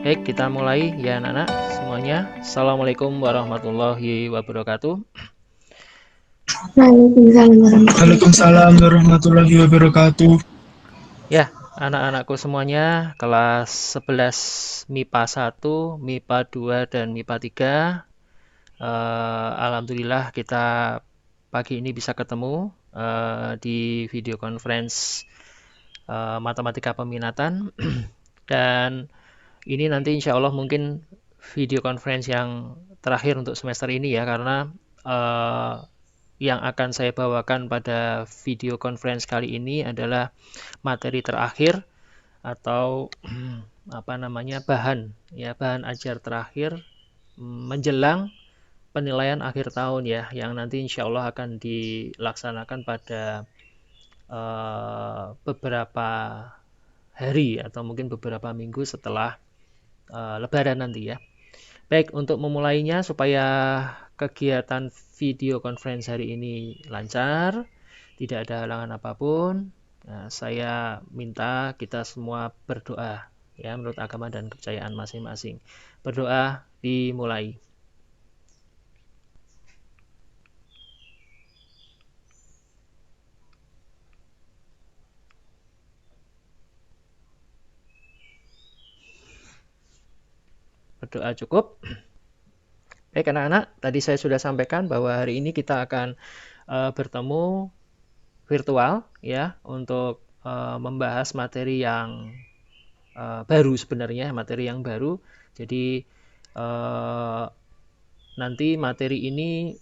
Baik, kita mulai ya anak-anak semuanya. Assalamualaikum warahmatullahi wabarakatuh. Waalaikumsalam warahmatullahi wabarakatuh. Ya, anak-anakku semuanya kelas 11 MIPA 1, MIPA 2, dan MIPA 3. Alhamdulillah kita pagi ini bisa ketemu di video conference matematika peminatan. Dan ini nanti insya Allah mungkin video conference yang terakhir untuk semester ini ya, karena eh, yang akan saya bawakan pada video conference kali ini adalah materi terakhir atau apa namanya bahan ajar terakhir menjelang penilaian akhir tahun ya, yang nanti insya Allah akan dilaksanakan pada beberapa hari atau mungkin beberapa minggu setelah Lebaran nanti ya. Baik, untuk memulainya supaya kegiatan video conference hari ini lancar, tidak ada halangan apapun, nah, saya minta kita semua berdoa ya menurut agama dan kepercayaan masing-masing. Berdoa dimulai. Berdoa cukup. Baik anak-anak, tadi saya sudah sampaikan bahwa hari ini kita akan bertemu virtual ya untuk membahas materi yang baru sebenarnya, materi yang baru. Jadi nanti materi ini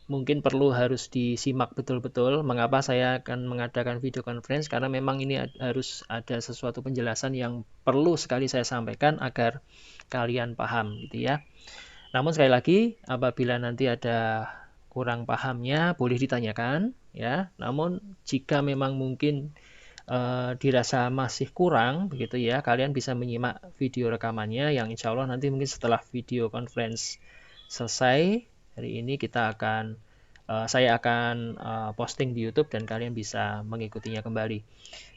mungkin perlu harus disimak betul-betul. Mengapa saya akan mengadakan video conference? Karena memang ini harus ada sesuatu penjelasan yang perlu sekali saya sampaikan agar kalian paham gitu ya. Namun sekali lagi, apabila nanti ada kurang pahamnya boleh ditanyakan ya. Namun jika memang mungkin dirasa masih kurang begitu ya, kalian bisa menyimak video rekamannya yang insya Allah nanti mungkin setelah video conference selesai hari ini saya akan posting di YouTube dan kalian bisa mengikutinya kembali.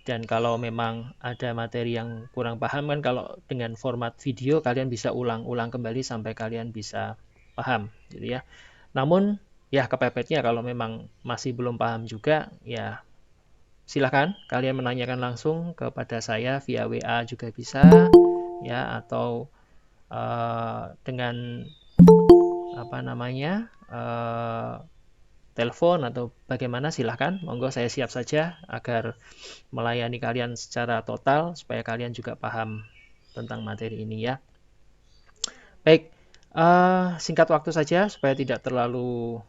Dan kalau memang ada materi yang kurang paham kan, kalau dengan format video kalian bisa ulang-ulang kembali sampai kalian bisa paham gitu ya. Namun ya kepepetnya kalau memang masih belum paham juga ya silahkan kalian menanyakan langsung kepada saya via WA juga bisa ya, atau dengan apa namanya telepon atau bagaimana, silahkan monggo, saya siap saja agar melayani kalian secara total supaya kalian juga paham tentang materi ini ya. Baik, singkat waktu saja supaya tidak terlalu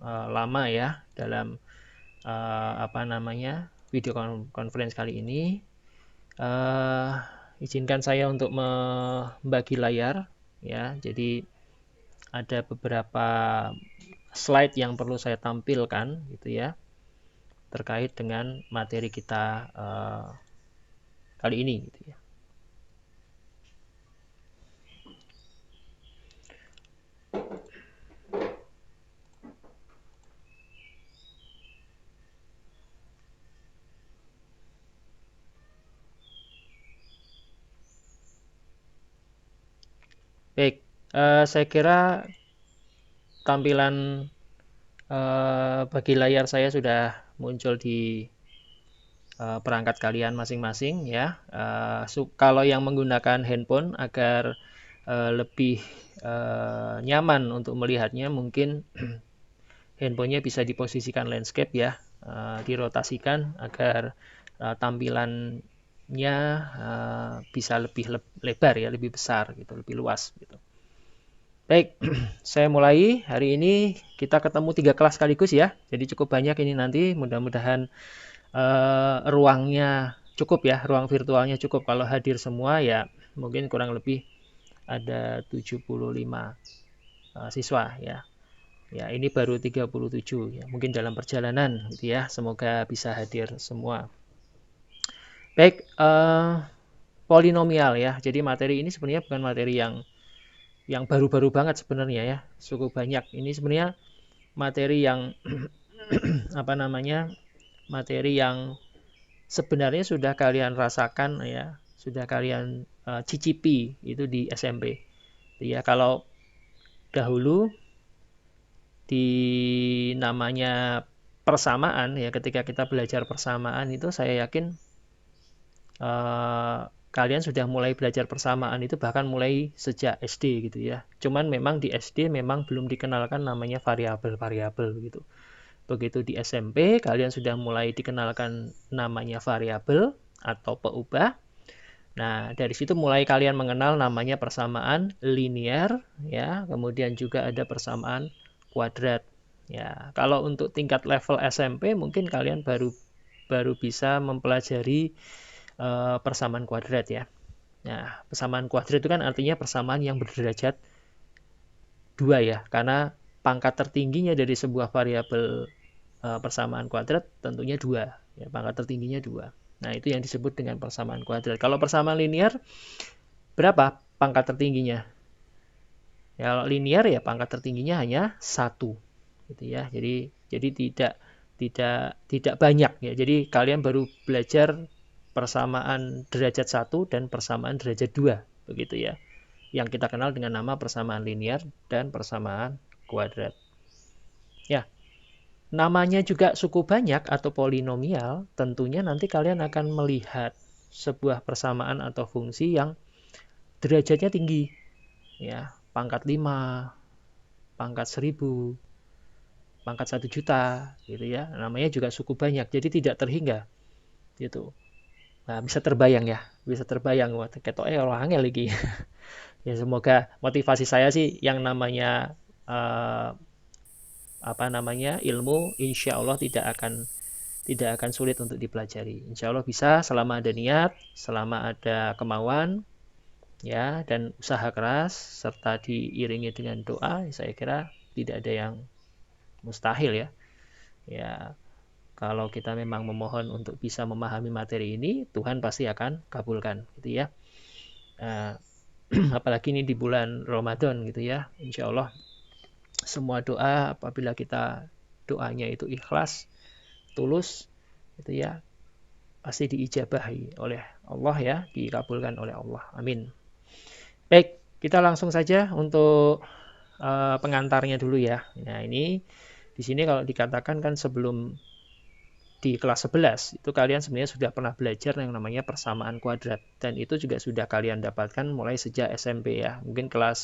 lama ya dalam apa namanya video conference kali ini. Izinkan saya untuk membagi layar ya. Jadi ada beberapa slide yang perlu saya tampilkan gitu ya terkait dengan materi kita kali ini gitu ya. Baik, saya kira tampilan bagi layar saya sudah muncul di perangkat kalian masing-masing ya. Kalau yang menggunakan handphone agar lebih nyaman untuk melihatnya, mungkin handphonenya bisa diposisikan landscape ya, dirotasikan agar tampilannya bisa lebih lebar ya, lebih besar gitu, lebih luas gitu. Baik, saya mulai. Hari ini kita ketemu 3 kelas sekaligus ya, jadi cukup banyak ini nanti. Mudah-mudahan ruangnya cukup ya, ruang virtualnya cukup. Kalau hadir semua ya mungkin kurang lebih ada 75 siswa ya. Ya, ini baru 37 ya, mungkin dalam perjalanan gitu ya. Semoga bisa hadir semua. Baik, polinomial ya. Jadi materi ini sebenarnya bukan materi yang baru-baru banget sebenarnya ya. Cukup banyak. Ini sebenarnya materi yang apa namanya? Materi yang sebenarnya sudah kalian rasakan ya sudah kalian cicipi itu di SMP. Ya, kalau dahulu di namanya persamaan ya, ketika kita belajar persamaan itu saya yakin kalian sudah mulai belajar persamaan itu bahkan mulai sejak SD gitu ya. Cuman memang di SD memang belum dikenalkan namanya variabel-variabel gitu. Begitu di SMP kalian sudah mulai dikenalkan namanya variabel atau peubah. Nah, dari situ mulai kalian mengenal namanya persamaan linear ya, kemudian juga ada persamaan kuadrat. Ya, kalau untuk tingkat level SMP mungkin kalian baru bisa mempelajari persamaan kuadrat ya. Nah, persamaan kuadrat itu kan artinya persamaan yang berderajat 2 ya, karena pangkat tertingginya dari sebuah variabel persamaan kuadrat tentunya 2. Ya, pangkat tertingginya 2. Nah, itu yang disebut dengan persamaan kuadrat. Kalau persamaan linear, berapa pangkat tertingginya? Ya, kalau linear ya pangkat tertingginya hanya 1. Gitu ya. Jadi tidak banyak ya. Jadi kalian baru belajar persamaan derajat 1 dan persamaan derajat 2, begitu ya. Yang kita kenal dengan nama persamaan linear dan persamaan kuadrat. Ya, namanya juga suku banyak atau polinomial, tentunya nanti kalian akan melihat sebuah persamaan atau fungsi yang derajatnya tinggi. Ya, pangkat 5, pangkat 1000, pangkat 1 juta gitu ya. Namanya juga suku banyak, jadi tidak terhingga gitu. Nah, bisa terbayang ya, bisa terbayang ketok orang angel lagi. Ya semoga motivasi saya sih yang namanya ilmu, insya Allah tidak akan sulit untuk dipelajari. Insya Allah bisa selama ada niat, selama ada kemauan, ya, dan usaha keras serta diiringi dengan doa. Saya kira tidak ada yang mustahil ya. Ya, kalau kita memang memohon untuk bisa memahami materi ini, Tuhan pasti akan kabulkan, gitu ya. Apalagi ini di bulan Ramadan, gitu ya. Insya Allah semua doa apabila kita doanya itu ikhlas, tulus, gitu ya, pasti diijabahi oleh Allah ya, dikabulkan oleh Allah. Amin. Baik, kita langsung saja untuk pengantarnya dulu ya. Nah, ini di sini kalau dikatakan kan sebelum di kelas 11 itu kalian sebenarnya sudah pernah belajar yang namanya persamaan kuadrat, dan itu juga sudah kalian dapatkan mulai sejak SMP ya. Mungkin kelas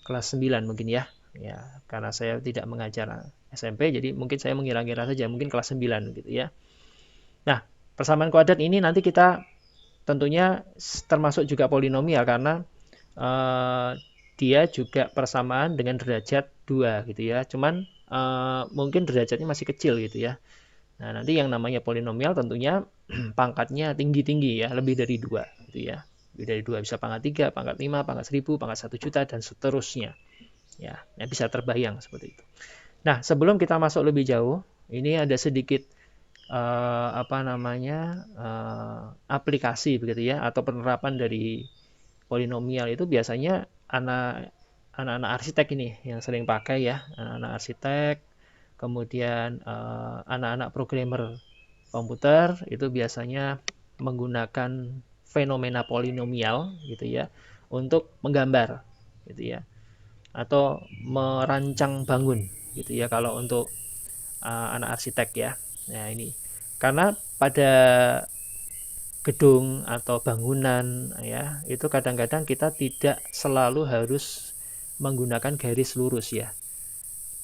9 mungkin ya. Ya, karena saya tidak mengajar SMP jadi mungkin saya mengira-ngira saja, mungkin kelas 9 gitu ya. Nah, persamaan kuadrat ini nanti kita tentunya termasuk juga polinomial karena dia juga persamaan dengan derajat 2 gitu ya. Cuman mungkin derajatnya masih kecil gitu ya. Nah, nanti yang namanya polinomial tentunya pangkatnya tinggi-tinggi ya, lebih dari 2 gitu ya. Lebih dari 2 bisa pangkat 3, pangkat 5, pangkat 1000, pangkat 1 juta dan seterusnya. Ya, bisa terbayang seperti itu. Nah, sebelum kita masuk lebih jauh, ini ada sedikit aplikasi begitu ya, atau penerapan dari polinomial itu biasanya anak-anak arsitek ini yang sering pakai ya, anak-anak arsitek, kemudian anak-anak programmer komputer itu biasanya menggunakan fenomena polinomial gitu ya untuk menggambar gitu ya, atau merancang bangun gitu ya kalau untuk anak arsitek ya. Nah, ini karena pada gedung atau bangunan ya, itu kadang-kadang kita tidak selalu harus menggunakan garis lurus ya,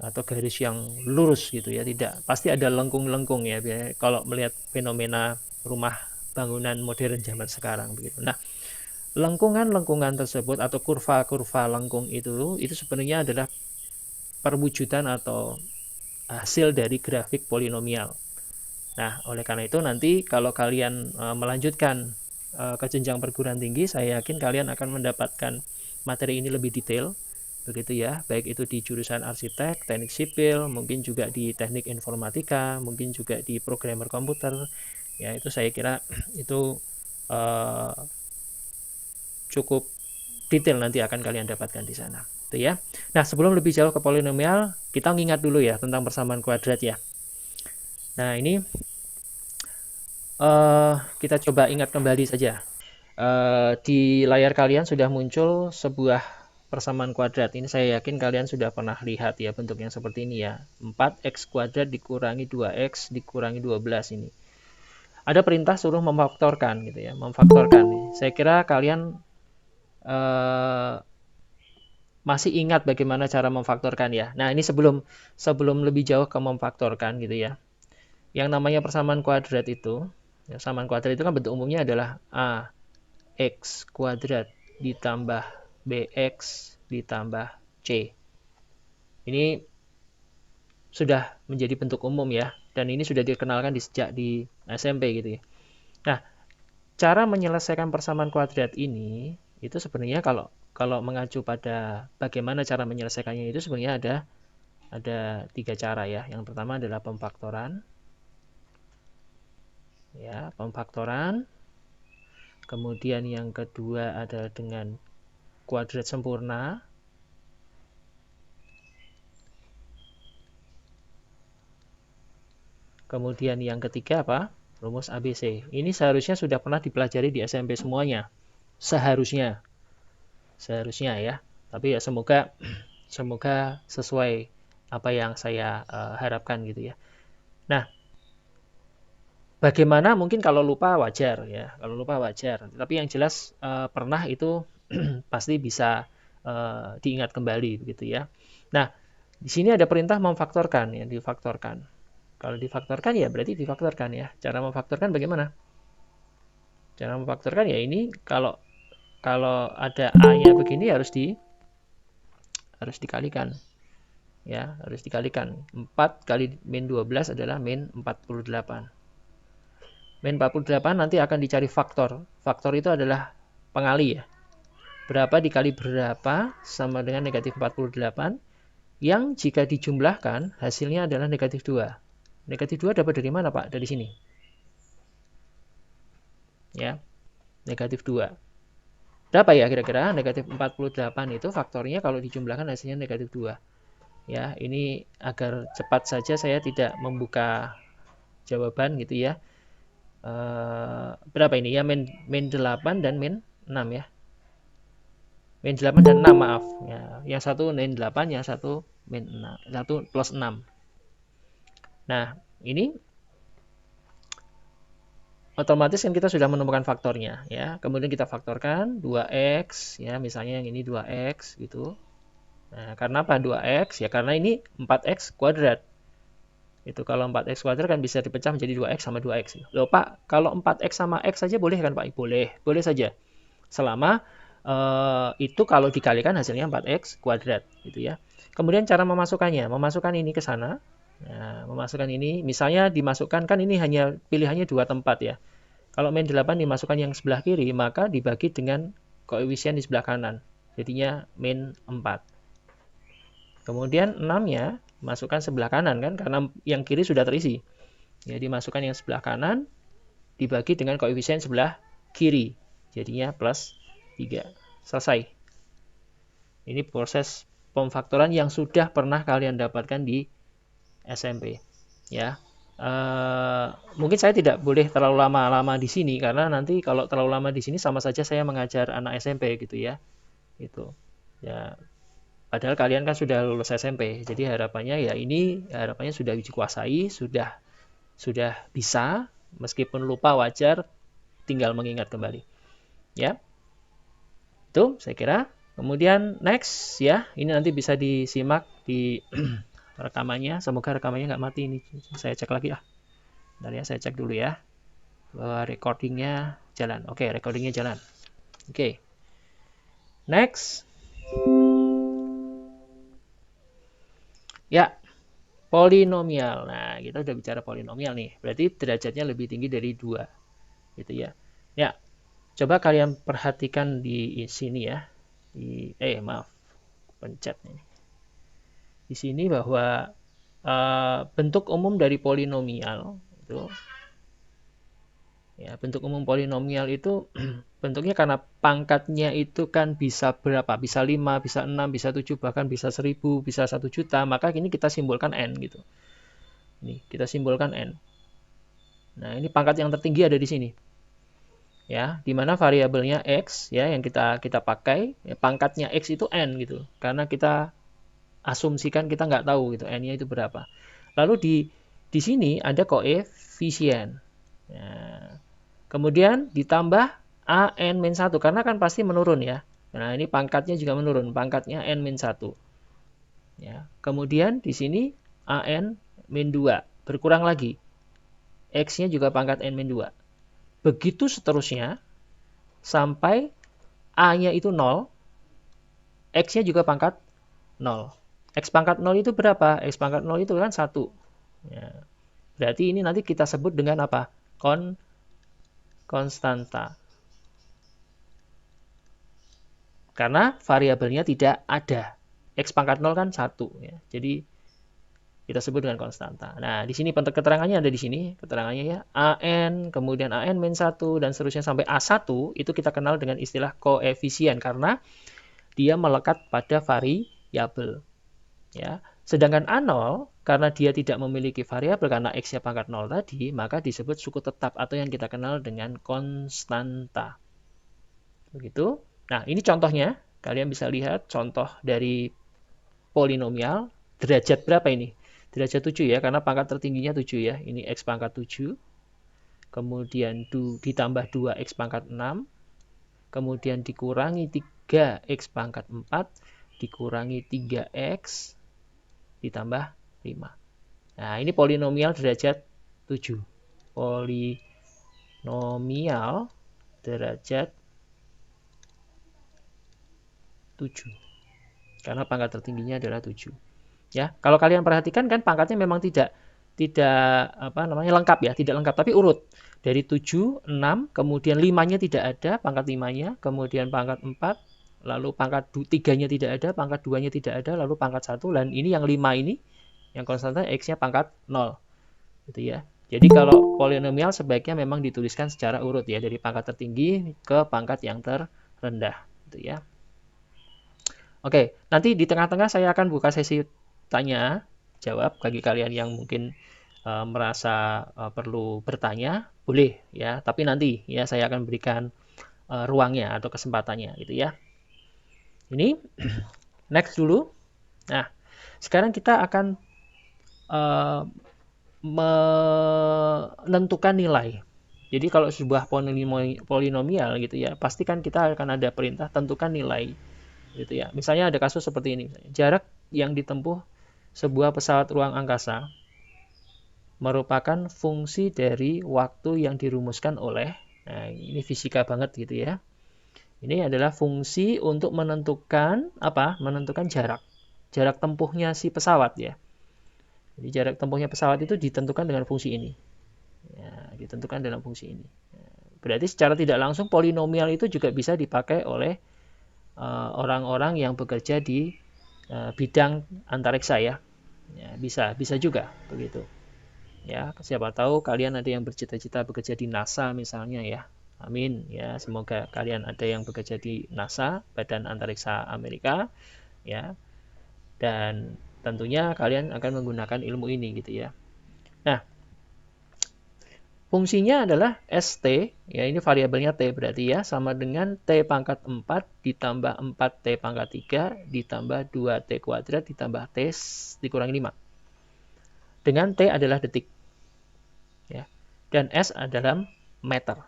atau garis yang lurus gitu ya, tidak, pasti ada lengkung-lengkung ya kalau melihat fenomena rumah bangunan modern zaman sekarang begitu. Nah, lengkungan-lengkungan tersebut atau kurva-kurva lengkung itu sebenarnya adalah perwujudan atau hasil dari grafik polinomial. Nah, oleh karena itu nanti kalau kalian melanjutkan ke jenjang perguruan tinggi, saya yakin kalian akan mendapatkan materi ini lebih detail, begitu ya, baik itu di jurusan arsitek, teknik sipil, mungkin juga di teknik informatika, mungkin juga di programmer komputer. Ya, itu saya kira itu cukup detail nanti akan kalian dapatkan di sana. Itu ya. Nah, sebelum lebih jauh ke polinomial, kita ingat dulu ya tentang persamaan kuadrat ya. Nah, ini Kita coba ingat kembali saja. Di layar kalian sudah muncul sebuah persamaan kuadrat. Ini saya yakin kalian sudah pernah lihat ya bentuk yang seperti ini ya. 4x kuadrat dikurangi 2x dikurangi 12 ini. Ada perintah suruh memfaktorkan gitu ya, memfaktorkan. Saya kira kalian masih ingat bagaimana cara memfaktorkan ya. Nah, ini sebelum lebih jauh ke memfaktorkan gitu ya. Yang namanya persamaan kuadrat itu, ya, persamaan kuadrat itu kan bentuk umumnya adalah a x kuadrat ditambah bx ditambah c. Ini sudah menjadi bentuk umum ya, dan ini sudah dikenalkan sejak di SMP gitu ya. Nah, cara menyelesaikan persamaan kuadrat ini itu sebenarnya kalau mengacu pada bagaimana cara menyelesaikannya itu sebenarnya ada 3 cara ya. Yang pertama adalah pemfaktoran. Ya, pemfaktoran. Kemudian yang kedua adalah dengan kuadrat sempurna. Kemudian yang ketiga apa? Rumus ABC. Ini seharusnya sudah pernah dipelajari di SMP semuanya. Seharusnya ya. Tapi ya semoga sesuai apa yang saya harapkan gitu ya. Nah, bagaimana mungkin kalau lupa wajar ya. Kalau lupa wajar. Tapi yang jelas pernah itu pasti bisa diingat kembali begitu ya. Nah, di sini ada perintah memfaktorkan ya, difaktorkan. Kalau difaktorkan ya berarti difaktorkan ya. Cara memfaktorkan bagaimana? Cara memfaktorkan ya ini kalau ada a-nya begini harus dikalikan. Ya, harus dikalikan. 4 kali min 12 adalah min 48. Min 48 nanti akan dicari faktor. Faktor itu adalah pengali ya. Berapa dikali berapa sama dengan negatif 48 yang jika dijumlahkan hasilnya adalah negatif 2. Negatif 2 dapat dari mana Pak? Dari sini. Ya, negatif 2. Berapa ya kira-kira? Negatif 48 itu faktornya kalau dijumlahkan hasilnya negatif 2. Ya, ini agar cepat saja saya tidak membuka jawaban gitu ya. Berapa ini ya? Min 8 dan min 6 ya. Min 8 dan 6 maaf. Ya, yang satu min 8, yang satu min 6. Satu plus 6. Nah, ini otomatis kan kita sudah menemukan faktornya ya. Kemudian kita faktorkan 2x ya, misalnya yang ini 2x gitu. Nah, karena apa 2x? Ya karena ini 4x kuadrat. Itu kalau 4x kuadrat kan bisa dipecah menjadi 2x sama 2x. Loh Pak, kalau 4x sama x saja boleh kan Pak? Boleh, boleh saja. Selama itu kalau dikalikan hasilnya 4x kuadrat gitu ya. Kemudian cara memasukkannya, memasukkan ini ke sana. Nah, memasukkan ini, misalnya dimasukkan kan ini hanya pilihannya 2 tempat ya. Kalau min 8 dimasukkan yang sebelah kiri, maka dibagi dengan koefisien di sebelah kanan. Jadinya min 4. Kemudian 6-nya masukkan sebelah kanan kan, karena yang kiri sudah terisi. Ya, dimasukkan yang sebelah kanan, dibagi dengan koefisien sebelah kiri. Jadinya plus 3. Selesai. Ini proses pemfaktoran yang sudah pernah kalian dapatkan di SMP. Ya, mungkin saya tidak boleh terlalu lama-lama di sini karena nanti kalau terlalu lama di sini sama saja saya mengajar anak SMP gitu ya. Itu. Ya, padahal kalian kan sudah lulus SMP. Jadi harapannya ya ini harapannya sudah dikuasai, sudah bisa, meskipun lupa wajar, tinggal mengingat kembali. Ya. Itu saya kira. Kemudian next ya, ini nanti bisa disimak di rekamannya. Semoga rekamannya nggak mati ini. Saya cek lagi ya. Bentar ya, saya cek dulu ya. Bahwa recordingnya jalan. Oke, recordingnya jalan. Oke. Next. Ya, polinomial. Nah, kita udah bicara polinomial nih. Berarti derajatnya lebih tinggi dari 2. Gitu ya. Ya, coba kalian perhatikan di sini ya. Maaf. Pencet ini. Di sini bahwa bentuk umum dari polinomial itu ya, bentuk umum polinomial itu bentuknya karena pangkatnya itu kan bisa berapa? Bisa 5, bisa 6, bisa 7, bahkan bisa 1000, bisa 1 juta. Maka ini kita simbolkan n gitu. Ini kita simbolkan n. Nah, ini pangkat yang tertinggi ada di sini. Ya, di mana variabelnya x ya yang kita pakai, ya, pangkatnya x itu n gitu. Karena kita asumsikan kita nggak tahu gitu n-nya itu berapa. Lalu di sini ada koefisien. Ya. Kemudian ditambah an-1 karena kan pasti menurun ya. Nah, ini pangkatnya juga menurun, pangkatnya n-1. Ya. Kemudian di sini an-2 berkurang lagi. X-nya juga pangkat n-2. Begitu seterusnya sampai A-nya itu 0, X-nya juga pangkat 0. X pangkat 0 itu berapa? X pangkat 0 itu kan 1. Ya. Berarti ini nanti kita sebut dengan apa? Konstanta. Karena variabelnya tidak ada. X pangkat 0 kan 1. Ya. Jadi kita sebut dengan konstanta. Nah, di sini keterangannya ada di sini. Keterangannya ya. AN, kemudian AN-1, dan seterusnya sampai A1, itu kita kenal dengan istilah koefisien. Karena dia melekat pada variabel. Ya. Sedangkan A0, karena dia tidak memiliki variabel, karena X-nya pangkat 0 tadi, maka disebut suku tetap atau yang kita kenal dengan konstanta. Begitu. Nah, ini contohnya. Kalian bisa lihat contoh dari polinomial. Derajat berapa ini? Derajat 7 ya, karena pangkat tertingginya 7 ya. Ini X pangkat 7. Kemudian ditambah 2X pangkat 6. Kemudian dikurangi 3X pangkat 4. Dikurangi 3X. Ditambah 5. Nah, ini polinomial derajat 7. Polinomial derajat 7. Karena pangkat tertingginya adalah 7. Ya, kalau kalian perhatikan kan pangkatnya memang tidak lengkap ya, tidak lengkap tapi urut. Dari 7, 6, kemudian 5-nya tidak ada, pangkat 5-nya, kemudian pangkat 4, lalu pangkat 3-nya tidak ada, pangkat 2-nya tidak ada, lalu pangkat 1, dan ini yang 5 ini yang konstanta X-nya pangkat 0. Gitu ya. Jadi kalau polinomial sebaiknya memang dituliskan secara urut ya, dari pangkat tertinggi ke pangkat yang terendah gitu ya. Oke, nanti di tengah-tengah saya akan buka sesi tanya jawab bagi kalian yang mungkin merasa perlu bertanya, boleh ya, tapi nanti ya saya akan berikan ruangnya atau kesempatannya gitu ya. Ini next dulu. Nah, sekarang kita akan menentukan nilai. Jadi kalau sebuah polinomial gitu ya, pastikan kita akan ada perintah tentukan nilai gitu ya. Misalnya ada kasus seperti ini, jarak yang ditempuh sebuah pesawat ruang angkasa merupakan fungsi dari waktu yang dirumuskan oleh, nah ini fisika banget gitu ya. Ini adalah fungsi untuk menentukan apa? Menentukan jarak tempuhnya si pesawat ya. Jadi jarak tempuhnya pesawat itu ditentukan dengan fungsi ini. Ya, ditentukan dalam fungsi ini. Berarti secara tidak langsung polinomial itu juga bisa dipakai oleh orang-orang yang bekerja di bidang antariksa ya. Ya, bisa juga begitu. Ya, siapa tahu kalian ada yang bercita-cita bekerja di NASA misalnya ya. Amin ya, semoga kalian ada yang bekerja di NASA, Badan Antariksa Amerika ya. Dan tentunya kalian akan menggunakan ilmu ini gitu ya. Nah, fungsinya adalah ST, ya ini variabelnya T berarti ya, sama dengan T pangkat 4 ditambah 4T pangkat 3 ditambah 2T kuadrat ditambah T dikurangi 5. Dengan T adalah detik. Ya. Dan S adalah meter.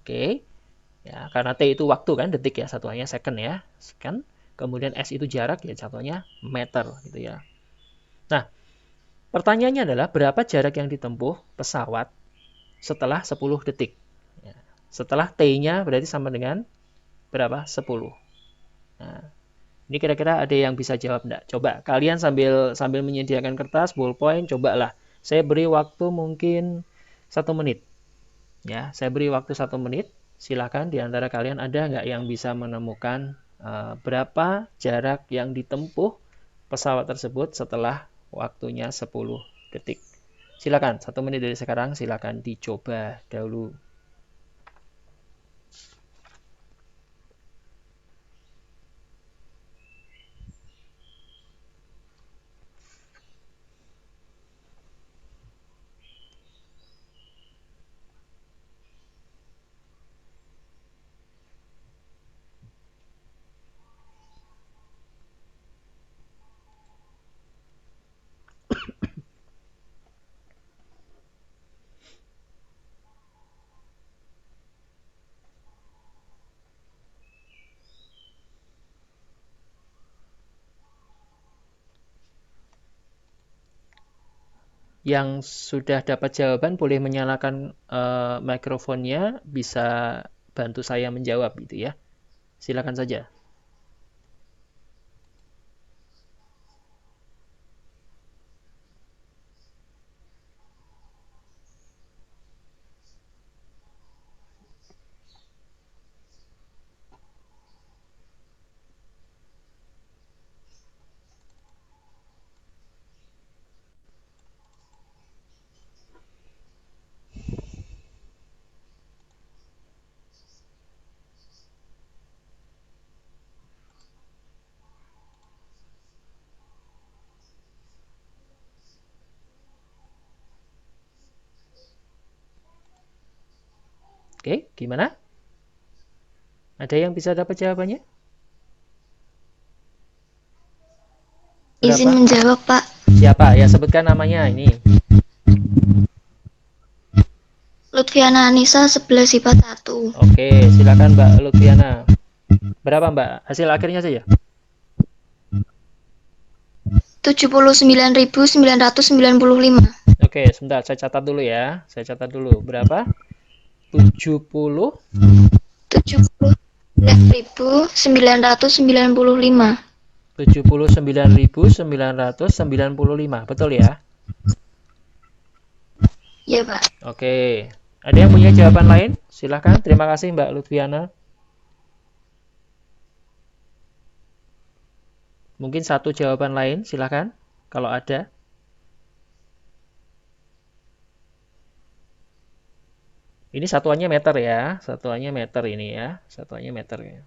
Oke. Ya, karena T itu waktu kan, detik ya, satuannya second ya. Second. Kemudian S itu jarak ya, satuannya meter gitu ya. Nah, pertanyaannya adalah berapa jarak yang ditempuh pesawat setelah 10 detik. Ya. Setelah T-nya berarti sama dengan berapa? 10. Nah, ini kira-kira ada yang bisa jawab enggak? Coba kalian sambil menyediakan kertas, ballpoint, cobalah. Saya beri waktu mungkin 1 menit. Ya, saya beri waktu 1 menit. Silakan di antara kalian ada nggak yang bisa menemukan berapa jarak yang ditempuh pesawat tersebut setelah waktunya 10 detik. Silakan, 1 menit dari sekarang silakan dicoba dahulu. Yang sudah dapat jawaban boleh menyalakan mikrofonnya, bisa bantu saya menjawab gitu ya. Silakan saja. Oke, gimana? Ada yang bisa dapat jawabannya? Izin Berapa? menjawab, Pak. Siapa? Ya, sebutkan namanya ini. Lutfiana Anissa 11 IPA 1. Oke, silakan Mbak Lutfiana. Berapa Mbak? Hasil akhirnya saja. 79.995. Oke, sebentar. Saya catat dulu ya. Saya catat dulu. Berapa? 70 79.995. 79.995. Betul ya? Ya, Pak. Oke. Ada yang punya jawaban lain? Silahkan. Terima kasih Mbak Lutfiana. Mungkin satu jawaban lain, silahkan. Kalau ada. Ini satuannya meter ya. Satuannya meter ini ya. Satuannya meter ya.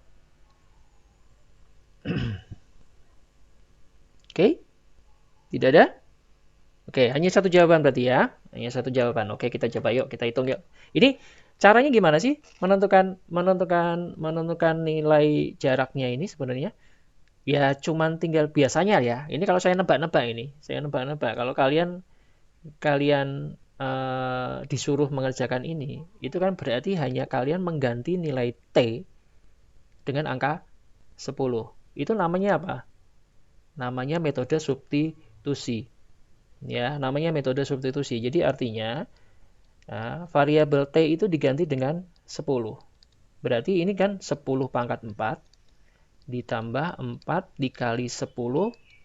Oke. Tidak ada? Oke, hanya satu jawaban berarti ya. Hanya satu jawaban. Oke, kita coba yuk, kita hitung yuk. Ini caranya gimana sih menentukan nilai jaraknya ini sebenarnya? Ya cuman tinggal biasanya ya. Ini kalau saya nebak-nebak ini, saya nebak-nebak. Kalau kalian kalian disuruh mengerjakan ini, itu kan berarti hanya kalian mengganti nilai T dengan angka 10. Itu namanya apa? Namanya metode substitusi. Ya, namanya metode substitusi. Jadi artinya variabel T itu diganti dengan 10. Berarti ini kan 10 pangkat 4 ditambah 4 dikali 10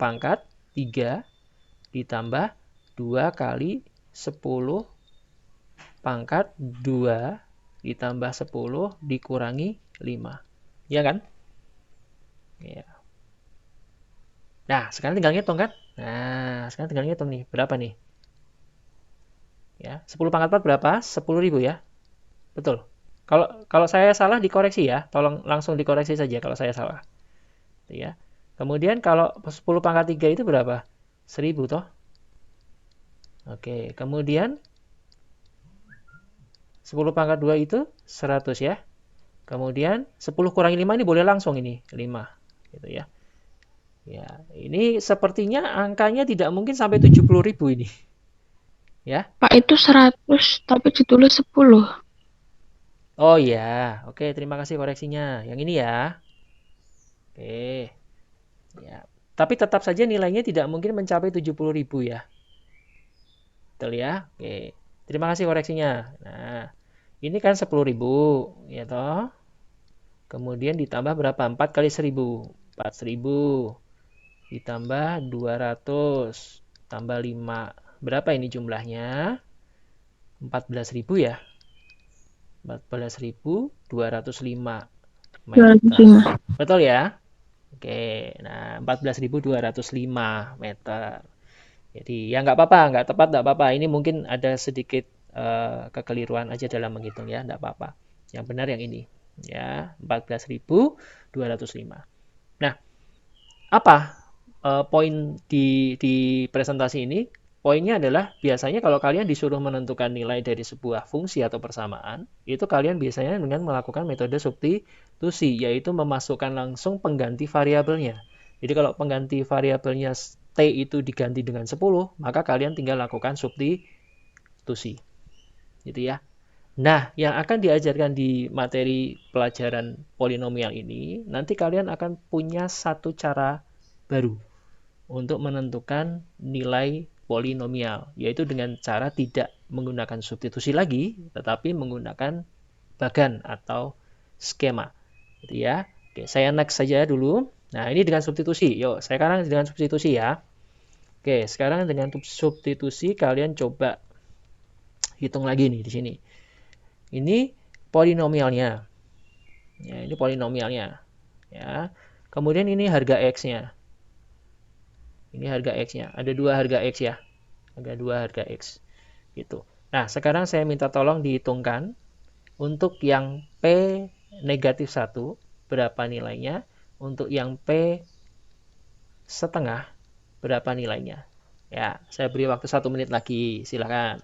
pangkat 3 ditambah 2 kali 10 pangkat 2 ditambah 10 dikurangi 5. Ya kan? Ya. Nah, sekarang tinggal ngitung kan? Nah, sekarang tinggal ngitung nih. Berapa nih? Ya, 10 pangkat 4 berapa? 10.000 ya? Betul. Kalau saya salah dikoreksi ya. Tolong langsung dikoreksi saja kalau saya salah. Ya. Kemudian kalau 10 pangkat 3 itu berapa? 1000 toh? Oke, kemudian 10 pangkat 2 itu 100 ya. Kemudian 10 kurangi 5 ini boleh langsung ini, 5 gitu ya. Ya, ini sepertinya angkanya tidak mungkin sampai 70.000 ini. Ya. Pak, itu 100 tapi judulnya 10. Oh ya, oke, terima kasih koreksinya. Yang ini ya. Oke. Ya. Tapi tetap saja nilainya tidak mungkin mencapai 70.000 ya. Betul ya? Oke. Terima kasih koreksinya. Nah, ini kan 10.000 ya toh. Kemudian ditambah berapa? 4 kali 1000. 4.000 ditambah 200 tambah 5. Berapa ini jumlahnya? 14.000 ya? 14.205 meter. 205. Betul ya? Oke, nah 14.205 meter. Jadi ya nggak apa-apa, nggak tepat nggak apa-apa. Ini mungkin ada sedikit kekeliruan aja dalam menghitung ya, nggak apa-apa. Yang benar yang ini ya, 14.205. Nah, apa poin di presentasi ini? Poinnya adalah biasanya kalau kalian disuruh menentukan nilai dari sebuah fungsi atau persamaan, itu kalian biasanya dengan melakukan metode substitusi, yaitu memasukkan langsung pengganti variabelnya. Jadi kalau pengganti variabelnya T itu diganti dengan 10, maka kalian tinggal lakukan substitusi. Gitu ya. Nah, yang akan diajarkan di materi pelajaran polinomial ini, nanti kalian akan punya satu cara baru untuk menentukan nilai polinomial, yaitu dengan cara tidak menggunakan substitusi lagi, tetapi menggunakan bagan atau skema. Gitu ya. Oke, saya next saja dulu. Nah, ini dengan substitusi. Yuk, sekarang dengan substitusi ya. Oke, sekarang dengan substitusi kalian coba hitung lagi nih di sini. Ini polinomialnya. Ya, ini polinomialnya. Ya. Kemudian ini harga X-nya. Ini harga X-nya. Ada dua harga X ya. Ada dua harga X. Gitu. Nah, sekarang saya minta tolong dihitungkan untuk yang P negatif 1 berapa nilainya, untuk yang P setengah berapa nilainya. Ya, saya beri waktu 1 menit lagi, silakan.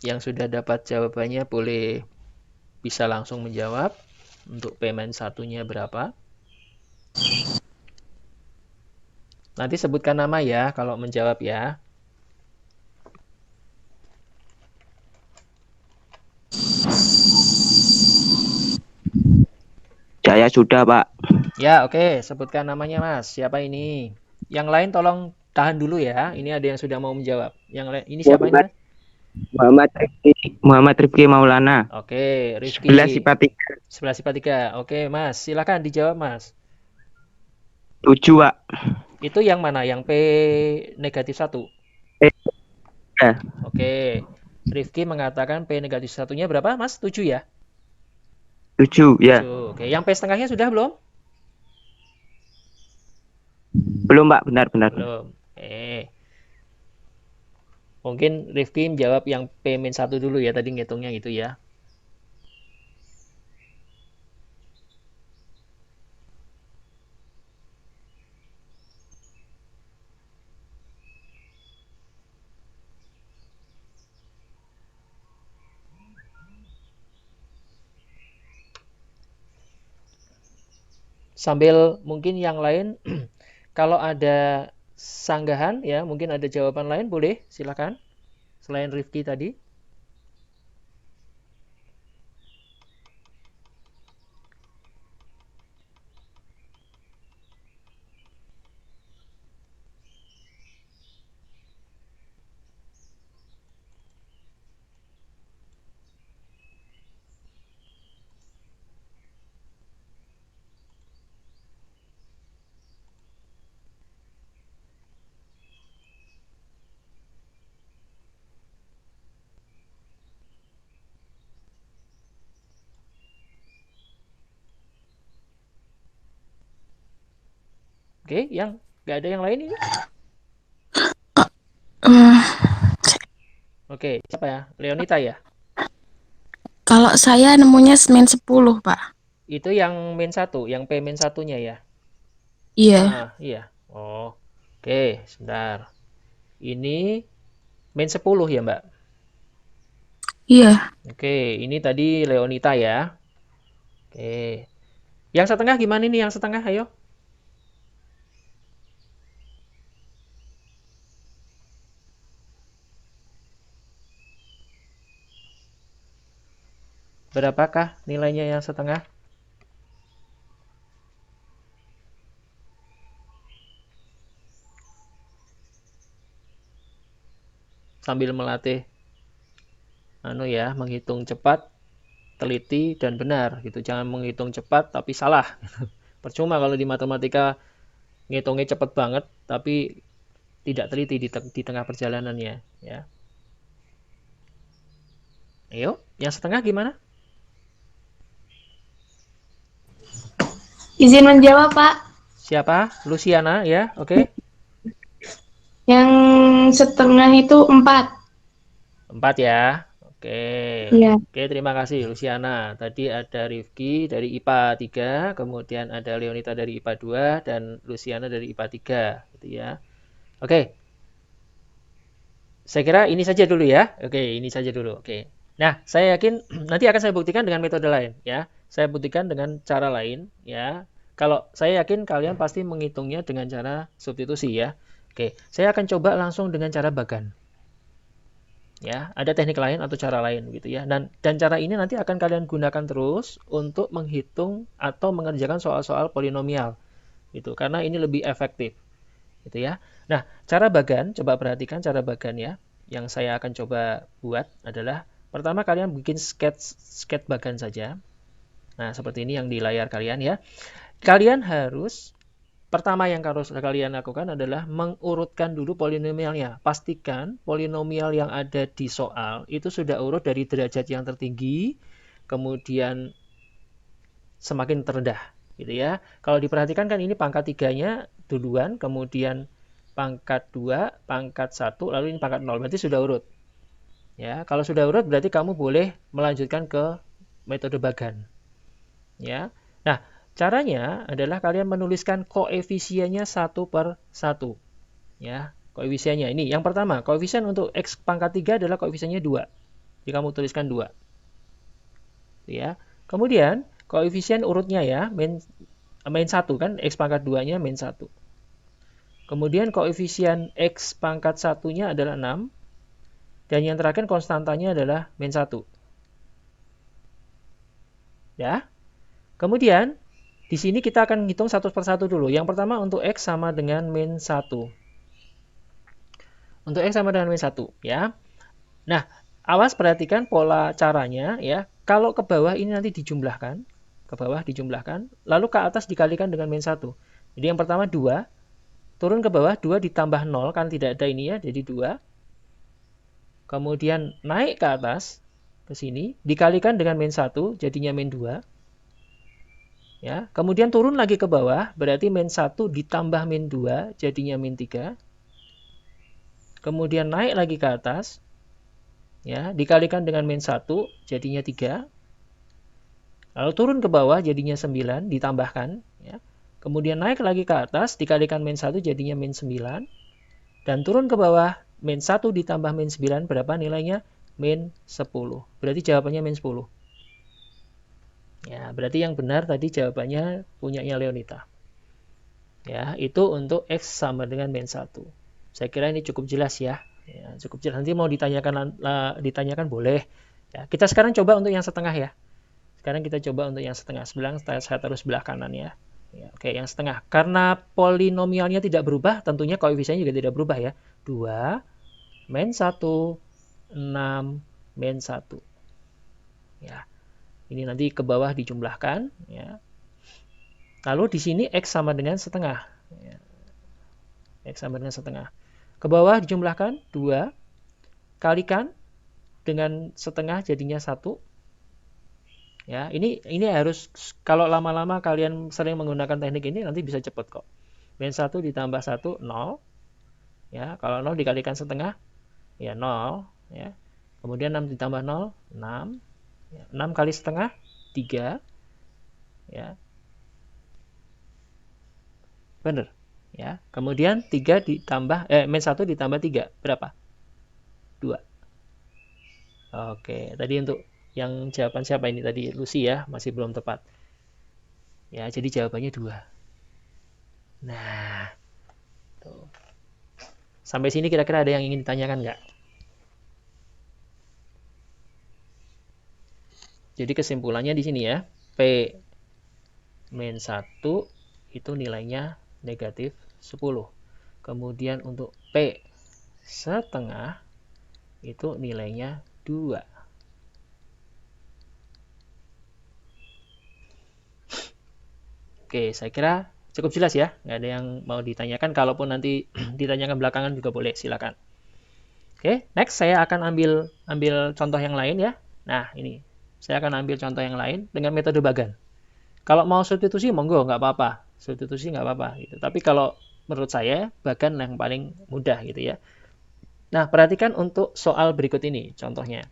Yang sudah dapat jawabannya boleh bisa langsung menjawab. Untuk payment satunya berapa? Nanti sebutkan nama ya kalau menjawab ya. Saya sudah, Pak. Ya, oke. Sebutkan namanya, Mas. Siapa ini? Yang lain tolong tahan dulu ya. Ini ada yang sudah mau menjawab. Yang lain, ini siapa ini, Mas? Muhammad Rifki Maulana. Oke, Rifki. 11 IPA 3. 11 IPA 3. Oke, Mas. Silakan dijawab, Mas. 7, Pak. Itu yang mana? Yang P negatif 1? Ya. Oke. Rifki mengatakan P negatif 1-nya berapa, Mas? 7 ya? 7, ya. 7. Oke, yang P setengahnya sudah belum? Belum, Pak. Benar. Belum. Mungkin Rifki menjawab yang P-1 dulu ya, tadi ngitungnya gitu ya. Sambil mungkin yang lain, kalau ada sanggahan ya, mungkin ada jawaban lain, boleh silakan. Selain Rifki tadi. Oke, yang nggak ada yang lain ini? Oke, siapa ya? Leonita ya? Kalau saya nemunya Senin 10, Pak. Itu yang min 1, yang P min 1-nya ya? Iya. Iya. Oh, oke, sebentar. Ini min 10 ya, Mbak? Iya. Oke, ini tadi Leonita ya. Oke. Yang setengah gimana nih yang setengah? Ayo. Berapakah nilainya yang setengah? Sambil melatih menghitung cepat, teliti dan benar gitu. Jangan menghitung cepat tapi salah. Percuma kalau di matematika ngitungnya cepat banget tapi tidak teliti di tengah perjalanannya ya. Ayo, yang setengah gimana? Izin menjawab, Pak. Siapa? Luciana ya, oke. Yang setengah itu 4. 4 ya. Iya. Oke, terima kasih Luciana. Tadi ada Rifki dari IPA 3, kemudian ada Leonita dari IPA 2, dan Luciana dari IPA 3, gitu ya. Oke, saya kira ini saja dulu ya. Oke, ini saja dulu. Oke. Nah, saya yakin nanti akan saya buktikan dengan metode lain ya. Saya buktikan dengan cara lain ya. Kalau saya yakin kalian pasti menghitungnya dengan cara substitusi ya. Oke, saya akan coba langsung dengan cara bagan. Ya, ada teknik lain atau cara lain gitu ya. Dan cara ini nanti akan kalian gunakan terus untuk menghitung atau mengerjakan soal-soal polinomial gitu. Karena ini lebih efektif gitu ya. Nah, cara bagan, coba perhatikan cara bagan ya. Yang saya akan coba buat adalah pertama kalian bikin sketch bagan saja. Nah, seperti ini yang di layar kalian ya. Kalian harus pertama yang harus kalian lakukan adalah mengurutkan dulu polinomialnya. Pastikan polinomial yang ada di soal itu sudah urut dari derajat yang tertinggi, kemudian semakin terendah, gitu ya. Kalau diperhatikan kan ini pangkat 3-nya duluan, kemudian pangkat 2, pangkat 1, lalu ini pangkat 0. Berarti sudah urut. Ya, kalau sudah urut berarti kamu boleh melanjutkan ke metode bagan. Ya. Nah, caranya adalah kalian menuliskan koefisiennya 1/1. Ya, koefisiennya ini. Yang pertama, koefisien untuk X pangkat 3 adalah koefisiennya 2. Jadi kamu tuliskan 2. Ya. Kemudian, koefisien urutnya ya, min 1 kan, X pangkat 2-nya min 1. Kemudian koefisien X pangkat 1-nya adalah 6. Dan yang terakhir konstantanya adalah min 1. Ya. Kemudian, di sini kita akan hitung satu persatu dulu. Yang pertama untuk X sama dengan min 1. Untuk X sama dengan min 1. Ya. Nah, awas perhatikan pola caranya. Ya. Kalau ke bawah ini nanti dijumlahkan. Ke bawah dijumlahkan. Lalu ke atas dikalikan dengan min 1. Jadi yang pertama 2. Turun ke bawah 2 ditambah 0. Kan tidak ada ini ya. Jadi 2. Kemudian naik ke atas. Ke sini. Dikalikan dengan min 1. Jadinya min 2. Ya, kemudian turun lagi ke bawah, berarti min 1 ditambah min 2, jadinya min 3. Kemudian naik lagi ke atas, ya, dikalikan dengan min 1, jadinya 3. Lalu turun ke bawah, jadinya 9, ditambahkan. Ya. Kemudian naik lagi ke atas, dikalikan min 1, jadinya min 9. Dan turun ke bawah, min 1 ditambah min 9, berapa nilainya? Min 10. Berarti jawabannya min 10. Ya, berarti yang benar tadi jawabannya punyanya Leonita. Ya, itu untuk X sama dengan min 1. Saya kira ini cukup jelas ya. Ya, cukup jelas. Nanti mau ditanyakan boleh. Ya, kita sekarang coba untuk yang setengah ya. Sekarang kita coba untuk yang setengah. Saya taruh sebelah kanan ya. Ya, oke, yang setengah. Karena polinomialnya tidak berubah, tentunya koefisiennya juga tidak berubah ya. 2 min 1 6 min 1. Ya. Ini nanti ke bawah dijumlahkan. Ya. Lalu di sini X sama dengan setengah. Ya. X sama dengan setengah. Ke bawah dijumlahkan 2. Kalikan dengan setengah jadinya 1. Ya, ini harus, kalau lama-lama kalian sering menggunakan teknik ini nanti bisa cepat kok. Min 1 ditambah 1, 0. Ya, kalau 0 dikalikan setengah, ya 0. Ya. Kemudian 6 ditambah 0, 6. 6 kali setengah 3 ya. Benar ya. Kemudian 3 ditambah min 1 ditambah 3 berapa? 2. Oke, tadi untuk yang jawaban siapa ini tadi? Lucy ya, masih belum tepat. Ya, jadi jawabannya 2. Nah, tuh. Sampai sini kira-kira ada yang ingin ditanyakan nggak? Jadi kesimpulannya di sini ya, P min 1 itu nilainya negatif 10. Kemudian untuk P setengah itu nilainya 2. Oke, saya kira cukup jelas ya. Nggak ada yang mau ditanyakan. Kalaupun nanti ditanyakan belakangan juga boleh, silakan. Oke, next saya akan ambil contoh yang lain ya. Nah, ini. Saya akan ambil contoh yang lain dengan metode bagan. Kalau mau substitusi, monggo, nggak apa-apa. Substitusi nggak apa-apa. Gitu. Tapi kalau menurut saya, bagan yang paling mudah gitu ya. Nah, perhatikan untuk soal berikut ini, contohnya.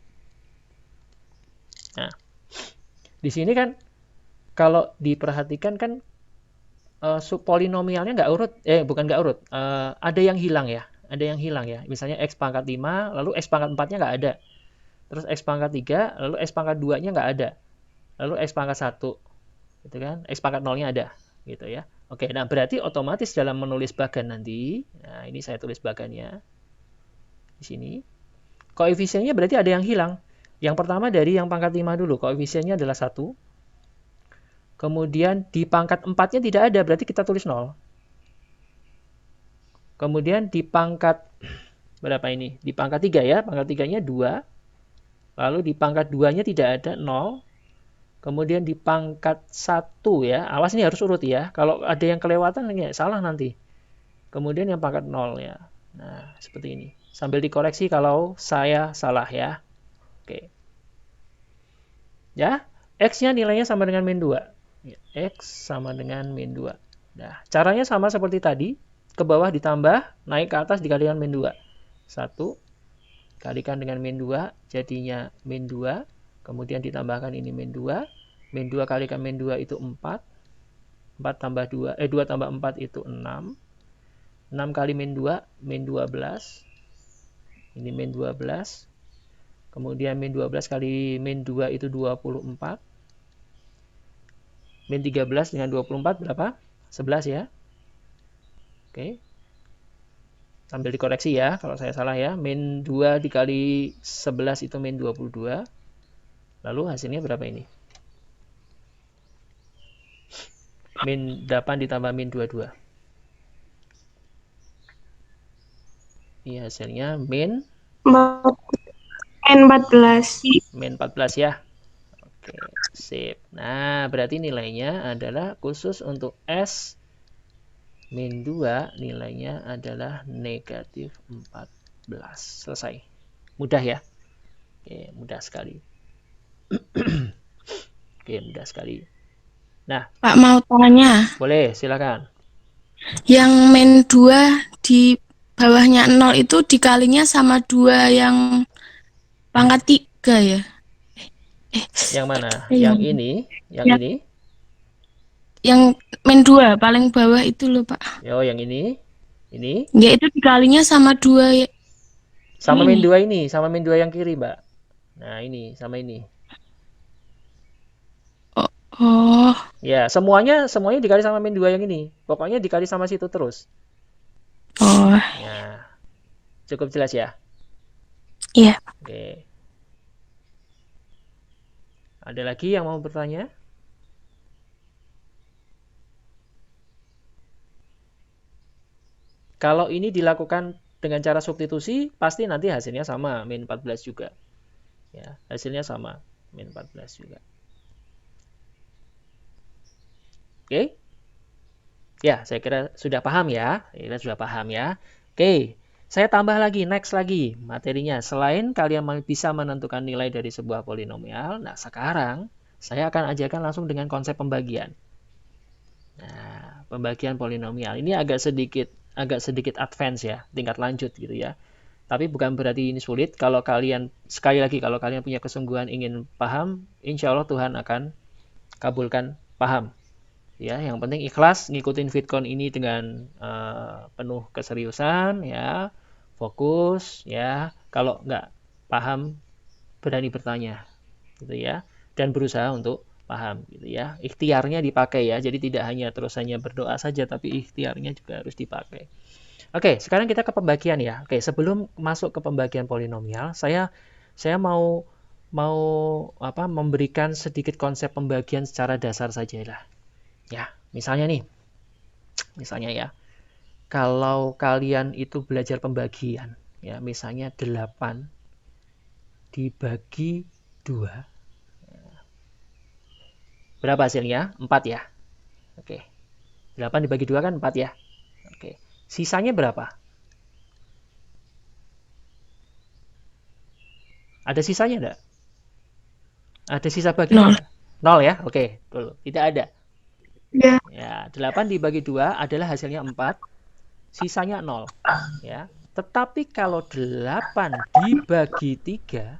Nah, di sini kan kalau diperhatikan kan polinomialnya nggak urut, bukan nggak urut, ada yang hilang ya, misalnya x pangkat 5, lalu x pangkat 4-nya nggak ada, terus x pangkat 3, lalu x pangkat 2-nya nggak ada, lalu x pangkat 1, gitu kan, x pangkat 0-nya ada, gitu ya. Oke, nah berarti otomatis dalam menulis bagan nanti, nah ini saya tulis bagannya, di sini, koefisiennya berarti ada yang hilang. Yang pertama dari yang pangkat 5 dulu, koefisiennya adalah 1, kemudian di pangkat 4-nya tidak ada, berarti kita tulis 0. Kemudian di pangkat berapa ini? Di pangkat 3 ya, pangkat 3-nya 2. Lalu di pangkat 2-nya tidak ada 0. Kemudian di pangkat 1 ya, awas ini harus urut ya. Kalau ada yang kelewatan ya salah nanti. Kemudian yang pangkat 0 ya. Nah, seperti ini. Sambil dikoreksi kalau saya salah ya. Oke. Ya, X-nya nilainya sama dengan min 2. X sama dengan min 2. Nah, caranya sama seperti tadi. Ke bawah ditambah, naik ke atas dikalikan min 2. 1 kalikan dengan min 2, jadinya min 2. Kemudian ditambahkan ini min 2. Min 2 kalikan min 2 itu 4. 2 tambah 4 itu 6. 6 kali min 2, min 12. Ini min 12. Kemudian min 12 kali min 2 itu 24. Min 13 dengan 24 berapa? 11 ya. Oke. Sambil dikoreksi ya kalau saya salah ya. Min 2 dikali 11 itu min 22. Lalu hasilnya berapa ini? Min 8 ditambah min 22. Ini hasilnya min 14. Min 14 ya. Oke, sip. Nah, berarti nilainya adalah khusus untuk S min 2 nilainya adalah negatif 14. Selesai. Mudah ya? Oke, mudah sekali. Oke, mudah sekali. Nah, Pak mau tanya, boleh, silakan. yang min 2 di bawahnya 0 itu dikalinya sama 2 yang pangkat 3 ya? Yang mana? Yang ini? Yang Ya. ini? Yang min 2 paling bawah itu loh Pak. Yo, yang ini? Ini? Ya itu dikalinya sama 2 Sama ini min nih. 2 ini, sama min 2 yang kiri, Mbak. Nah, ini sama ini. Oh, Ya, semuanya dikali sama min 2 yang ini. Pokoknya dikali sama situ terus. oh, Ya. Cukup jelas ya? iya. Oke. Ada lagi yang mau bertanya? Kalau ini dilakukan dengan cara substitusi, pasti nanti hasilnya sama, min 14 juga. Ya, hasilnya sama, min 14 juga. Oke? Ya, saya kira sudah paham ya. Oke, saya tambah lagi, next lagi materinya. Selain kalian bisa menentukan nilai dari sebuah polinomial, nah sekarang saya akan ajarkan langsung dengan konsep pembagian. Nah, pembagian polinomial ini agak sedikit advance ya, tingkat lanjut gitu ya. Tapi bukan berarti ini sulit. Kalau kalian punya kesungguhan ingin paham, insya Allah Tuhan akan kabulkan paham. Ya, yang penting ikhlas ngikutin VidCon ini dengan penuh keseriusan ya, fokus ya. Kalau nggak paham, berani bertanya gitu ya, dan berusaha untuk paham gitu ya. Ikhtiarnya dipakai ya, jadi tidak hanya berdoa saja, tapi ikhtiarnya juga harus dipakai. Oke, sekarang kita ke pembagian ya. Oke, sebelum masuk ke pembagian polinomial, saya mau memberikan sedikit konsep pembagian secara dasar saja lah. Ya, misalnya ya, kalau kalian itu belajar pembagian, ya misalnya 8 dibagi 2, berapa hasilnya? 4 ya. Oke, 8 dibagi 2 kan 4 ya. Oke, sisanya berapa? Ada sisanya enggak? Ada sisa bagi 0. 0 ya? Oke, betul. Tidak ada. Ya. Ya, 8 dibagi 2 adalah hasilnya 4, sisanya 0. Ya. Tetapi kalau 8 dibagi 3,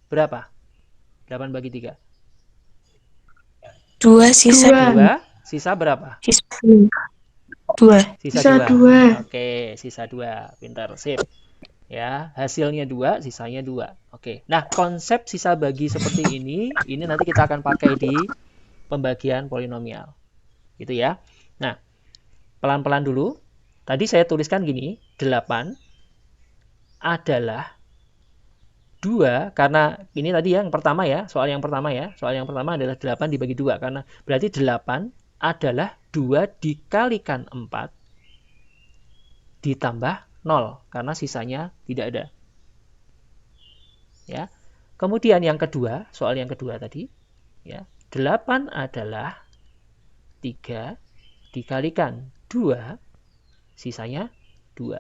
berapa? 8 bagi 3. 2 sisa 2, sisa berapa? sisa 2. Sisa Sisa 2. 2. Oke, sisa 2. Pintar, sip. Ya, hasilnya 2, sisanya 2. Oke. Nah, konsep sisa bagi seperti ini nanti kita akan pakai di pembagian polinomial. Gitu ya. Nah, pelan-pelan dulu. Tadi saya tuliskan gini, 8 adalah 2, karena ini tadi yang pertama ya, soal yang pertama ya. Soal yang pertama adalah 8 dibagi 2, karena berarti 8 adalah 2 dikalikan 4 ditambah 0, karena sisanya tidak ada. Ya. Kemudian yang kedua, soal yang kedua tadi, ya, 8 adalah 3 dikalikan 2, sisanya 2.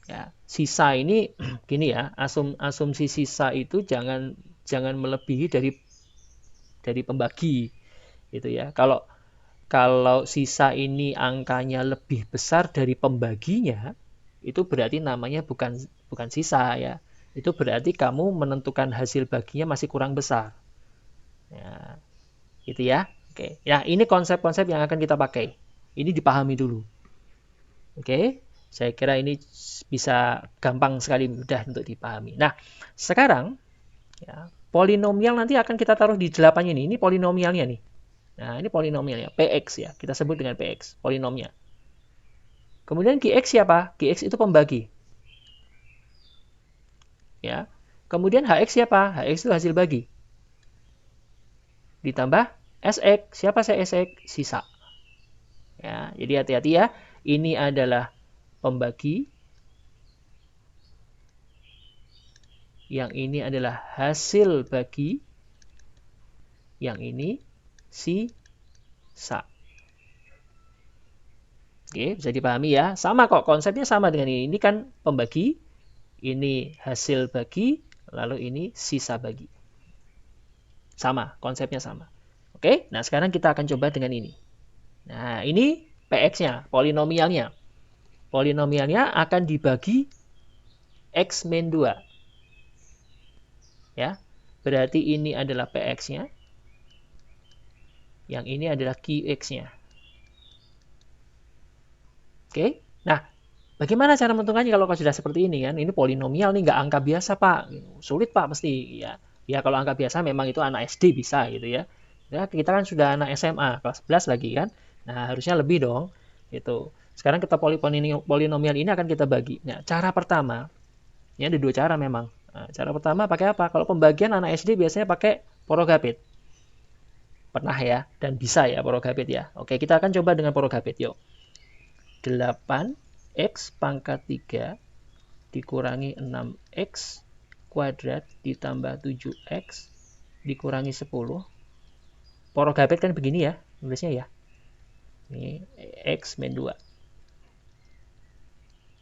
Ya, sisa ini gini ya, asumsi sisa itu jangan melebihi dari pembagi gitu ya. Kalau sisa ini angkanya lebih besar dari pembaginya, itu berarti namanya bukan sisa ya. Itu berarti kamu menentukan hasil baginya masih kurang besar. Ya, gitu ya. Oke. Ya, ini konsep-konsep yang akan kita pakai. Ini dipahami dulu. Oke. Saya kira ini bisa gampang sekali, mudah untuk dipahami. Nah, sekarang ya, polinomial nanti akan kita taruh di 8 ini. Ini polinomialnya nih. Nah, ini polinomialnya, PX ya. Kita sebut dengan PX, polinomial. Kemudian GX siapa? GX itu pembagi. Ya. Kemudian HX siapa? HX itu hasil bagi. Ditambah SX. Siapa SX? Sisa. Ya, jadi hati-hati ya. Ini adalah pembagi. Yang ini adalah hasil bagi. Yang ini sisa. Oke, bisa dipahami ya. Sama kok, konsepnya sama dengan ini. Ini kan pembagi, ini hasil bagi, lalu ini sisa bagi. Sama, konsepnya sama. Oke, nah sekarang kita akan coba dengan ini. Nah, ini PX-nya, polinomialnya. Polinomialnya akan dibagi X min 2. Ya, berarti ini adalah PX-nya. Yang ini adalah QX-nya. Oke, nah bagaimana cara menentukannya kalau sudah seperti ini kan? Ini polinomial nih, nggak angka biasa Pak. Sulit Pak pasti. Ya kalau angka biasa memang itu anak SD bisa gitu ya. Ya kita kan sudah anak SMA kelas 11 lagi kan. Nah harusnya lebih dong. Gitu. Sekarang kita polinomial ini akan kita bagi. Nah cara pertama, ini ada 2 cara memang. Nah, cara pertama pakai apa? Kalau pembagian anak SD biasanya pakai porogapit. Pernah ya dan bisa ya porogapit ya. Oke kita akan coba dengan porogapit yuk. 8x pangkat 3 dikurangi 6x kuadrat ditambah 7x dikurangi 10. Porogapit kan begini ya nulisnya ya. Ini x min 2.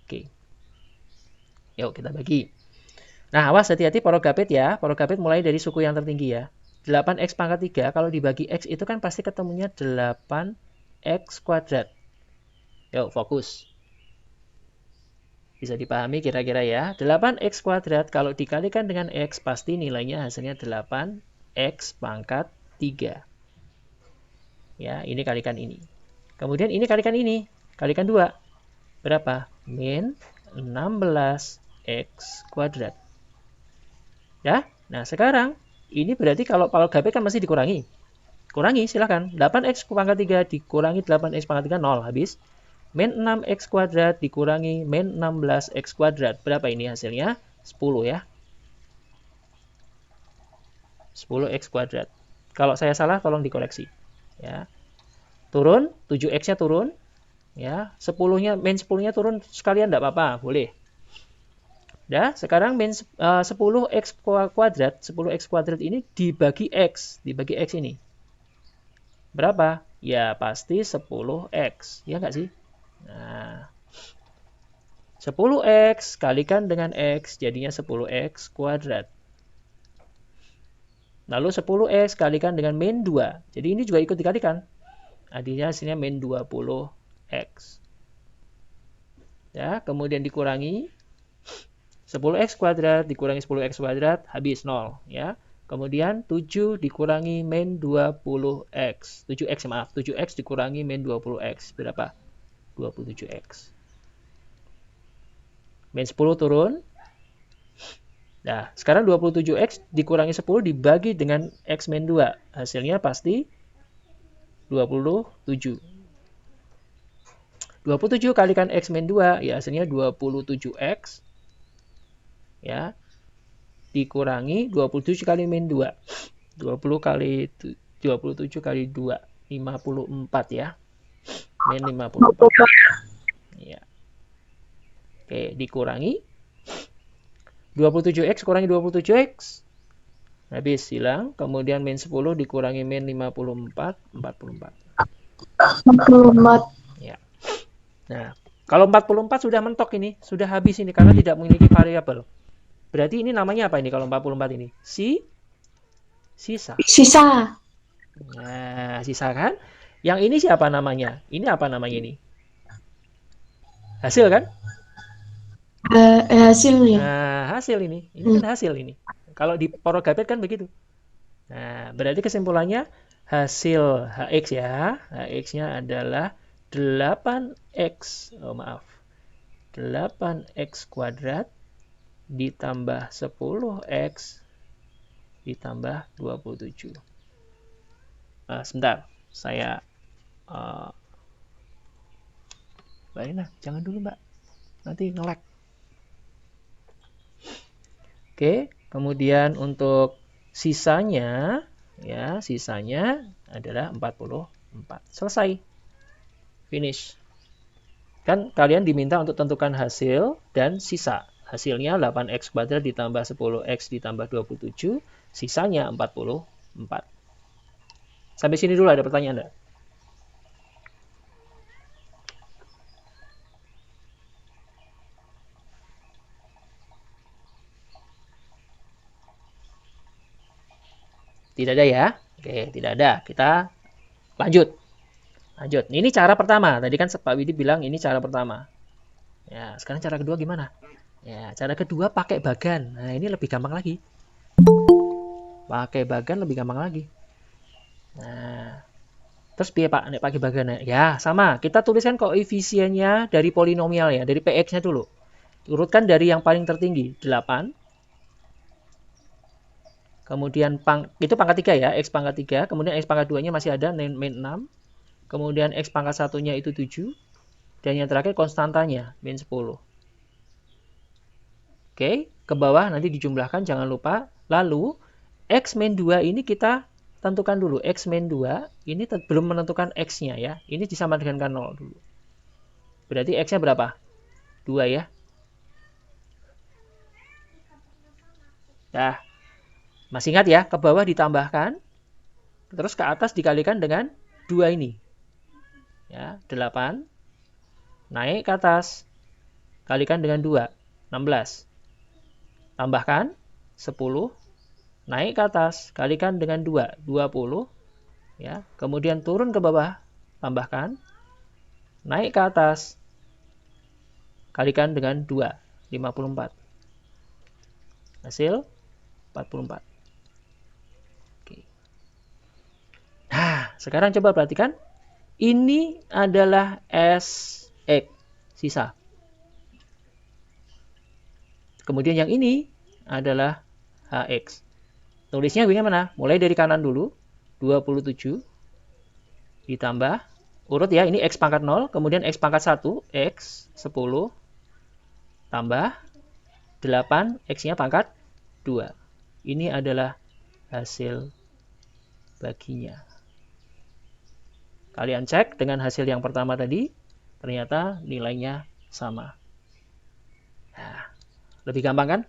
Oke. Yuk kita bagi. Nah awas hati-hati porogapit ya. Porogapit mulai dari suku yang tertinggi ya. 8x pangkat 3 kalau dibagi x itu kan pasti ketemunya 8x kuadrat. Yuk fokus. Bisa dipahami kira-kira ya. 8x kuadrat kalau dikalikan dengan x pasti nilainya hasilnya 8x pangkat 3. Ya, ini kalikan ini. Kemudian ini kalikan ini. Kalikan 2. Berapa? Min 16x kuadrat. Ya. Nah, sekarang ini berarti kalau porogapit kan masih dikurangi. Kurangi silakan. 8x pangkat 3 dikurangi 8x pangkat 3 0 habis. Min 6x kuadrat dikurangi min 16x kuadrat. Berapa ini hasilnya? 10 ya. 10x kuadrat. Kalau saya salah tolong dikoreksi. Ya. Turun, 7x-nya turun. Ya, 10-nya min 10-nya turun sekalian enggak apa-apa, boleh. Dah, sekarang min 10x kuadrat, 10x kuadrat ini dibagi x ini. Berapa? Ya, pasti 10x. Ya enggak sih? Nah, 10x kalikan dengan x jadinya 10x kuadrat. Lalu 10x kalikan dengan min 2. Jadi ini juga ikut dikalikan. Artinya hasilnya min 20x. Ya, kemudian dikurangi 10x kuadrat dikurangi 10x kuadrat habis 0 ya. Kemudian 7 dikurangi min 20x. 7x maaf, 7x dikurangi min 20x berapa? 27x. Min 10 turun. Nah, sekarang 27x dikurangi 10 dibagi dengan x min 2. Hasilnya pasti 27. 27 kalikan x min 2, ya hasilnya 27x. Ya. Dikurangi 27 kali min 2. 27 kali 2, 54 ya. Min 54. Ya. Oke, dikurangi 27x kurangi 27x. Habis hilang, kemudian min 10 dikurangi min 54, 44. 44. Ya. Nah, kalau 44 sudah mentok ini, sudah habis ini karena tidak memiliki variabel. Berarti ini namanya apa ini kalau 44 ini? Sisa. Sisa. Nah, sisa kan? Yang ini siapa namanya? Ini apa namanya ini? Hasil kan? Hasil ya. Nah, hasil ini. Ini kan hasil ini. Kalau di Porogapet kan begitu. Nah, berarti kesimpulannya hasil HX ya. HX-nya adalah 8x. Oh, maaf. 8x kuadrat ditambah 10x ditambah 27. Sebentar. Saya Mbak Rina, jangan dulu Mbak. Nanti nge-lag. Oke, kemudian untuk sisanya, ya, sisanya adalah 44. Selesai. Finish. Kan kalian diminta untuk tentukan hasil dan sisa. Hasilnya 8x kuadrat ditambah 10x ditambah 27, sisanya 44. Sampai sini dulu ada pertanyaan enggak? Tidak ada ya? Oke, tidak ada. Kita lanjut. Ini cara pertama. Tadi kan Pak Widi bilang ini cara pertama. Ya, sekarang cara kedua gimana? Ya, cara kedua pakai bagan. Nah, ini lebih gampang lagi. Pakai bagan lebih gampang lagi. Nah, terus biar Pak, nek pakai bagan ya sama. Kita tuliskan koefisiennya dari polinomial ya, dari px-nya dulu. Urutkan dari yang paling tertinggi, 8. Kemudian itu pangkat 3 ya, x pangkat 3. Kemudian x pangkat 2-nya masih ada, min 6. Kemudian x pangkat 1-nya itu 7. Dan yang terakhir konstantanya, min 10. Oke, ke bawah nanti dijumlahkan, jangan lupa. Lalu, x min 2 ini kita tentukan dulu. X min 2, ini belum menentukan x-nya ya. Ini disamakan dengan 0 dulu. Berarti x-nya berapa? 2 ya. Nah, masih ingat ya, ke bawah ditambahkan, terus ke atas dikalikan dengan 2 ini. Ya, 8. Naik ke atas, kalikan dengan 2, 16. Tambahkan, 10. Naik ke atas, kalikan dengan 2, 20. Ya, kemudian turun ke bawah, tambahkan. Naik ke atas, kalikan dengan 2, 54. Hasil 44. Nah, sekarang coba perhatikan. Ini adalah SX, sisa. Kemudian yang ini adalah HX. Tulisnya bagaimana? Mulai dari kanan dulu. 27 ditambah, urut ya, ini X pangkat 0, kemudian X pangkat 1, X 10, tambah 8, X-nya pangkat 2. Ini adalah hasil baginya. Kalian cek dengan hasil yang pertama tadi, ternyata nilainya sama. Nah, lebih gampang kan?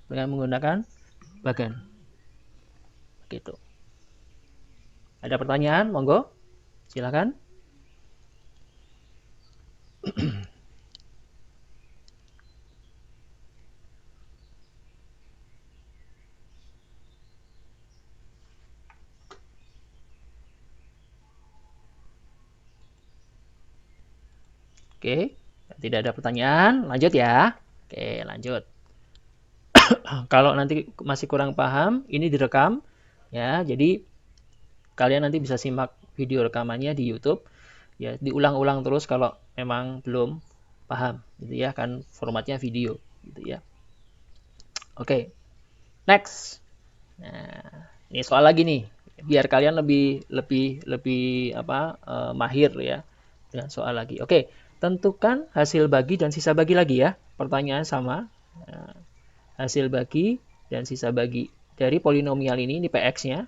Dengan menggunakan bagan. Begitu. Ada pertanyaan? Monggo. Silakan. Oke, tidak ada pertanyaan, lanjut ya. Oke, lanjut. Kalau nanti masih kurang paham, ini direkam ya. Jadi kalian nanti bisa simak video rekamannya di YouTube. Ya, diulang-ulang terus kalau memang belum paham gitu ya, kan formatnya video gitu ya. Oke. Next. Nah, ini soal lagi nih, biar kalian lebih mahir ya dengan soal lagi. Oke, tentukan hasil bagi dan sisa bagi lagi ya. Pertanyaan sama. Nah, hasil bagi dan sisa bagi dari polinomial ini PX-nya.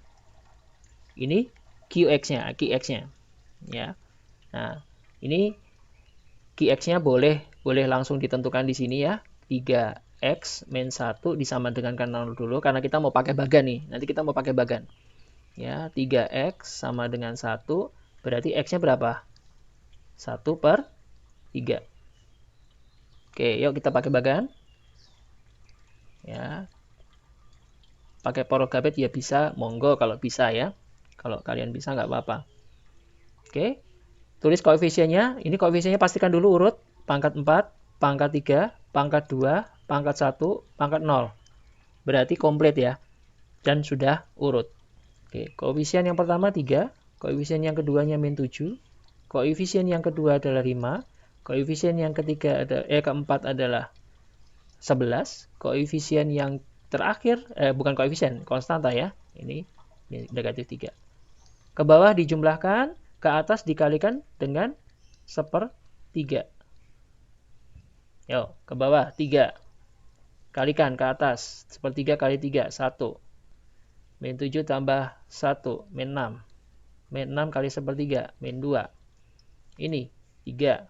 Ini QX-nya, ya. Nah, ini QX-nya boleh langsung ditentukan di sini ya. 3X min 1 disama dengankan 0 dulu karena kita mau pakai bagan nih. Nanti kita mau pakai bagan. Ya, 3X sama dengan 1 berarti X-nya berapa? 1/3. Oke, yuk kita pakai bagan. Ya. Pakai porogabet ya bisa, monggo kalau bisa ya. Kalau kalian bisa nggak apa-apa. Oke. Tulis koefisiennya. Ini koefisiennya pastikan dulu urut. Pangkat 4, pangkat 3, pangkat 2, pangkat 1, pangkat 0. Berarti komplit ya. Dan sudah urut. Oke, koefisien yang pertama 3, koefisien yang keduanya min 7, koefisien yang kedua adalah 5, koefisien yang ketiga keempat adalah 11, koefisien yang terakhir bukan koefisien, konstanta ya. Ini negatif 3. Ke bawah dijumlahkan, ke atas dikalikan dengan 1/3. Yo, ke bawah 3. Kalikan ke atas, 1/3 kali 3, 1. Min 7 tambah 1, min 6. Min 6 kali 1/3, min 2. Ini 3.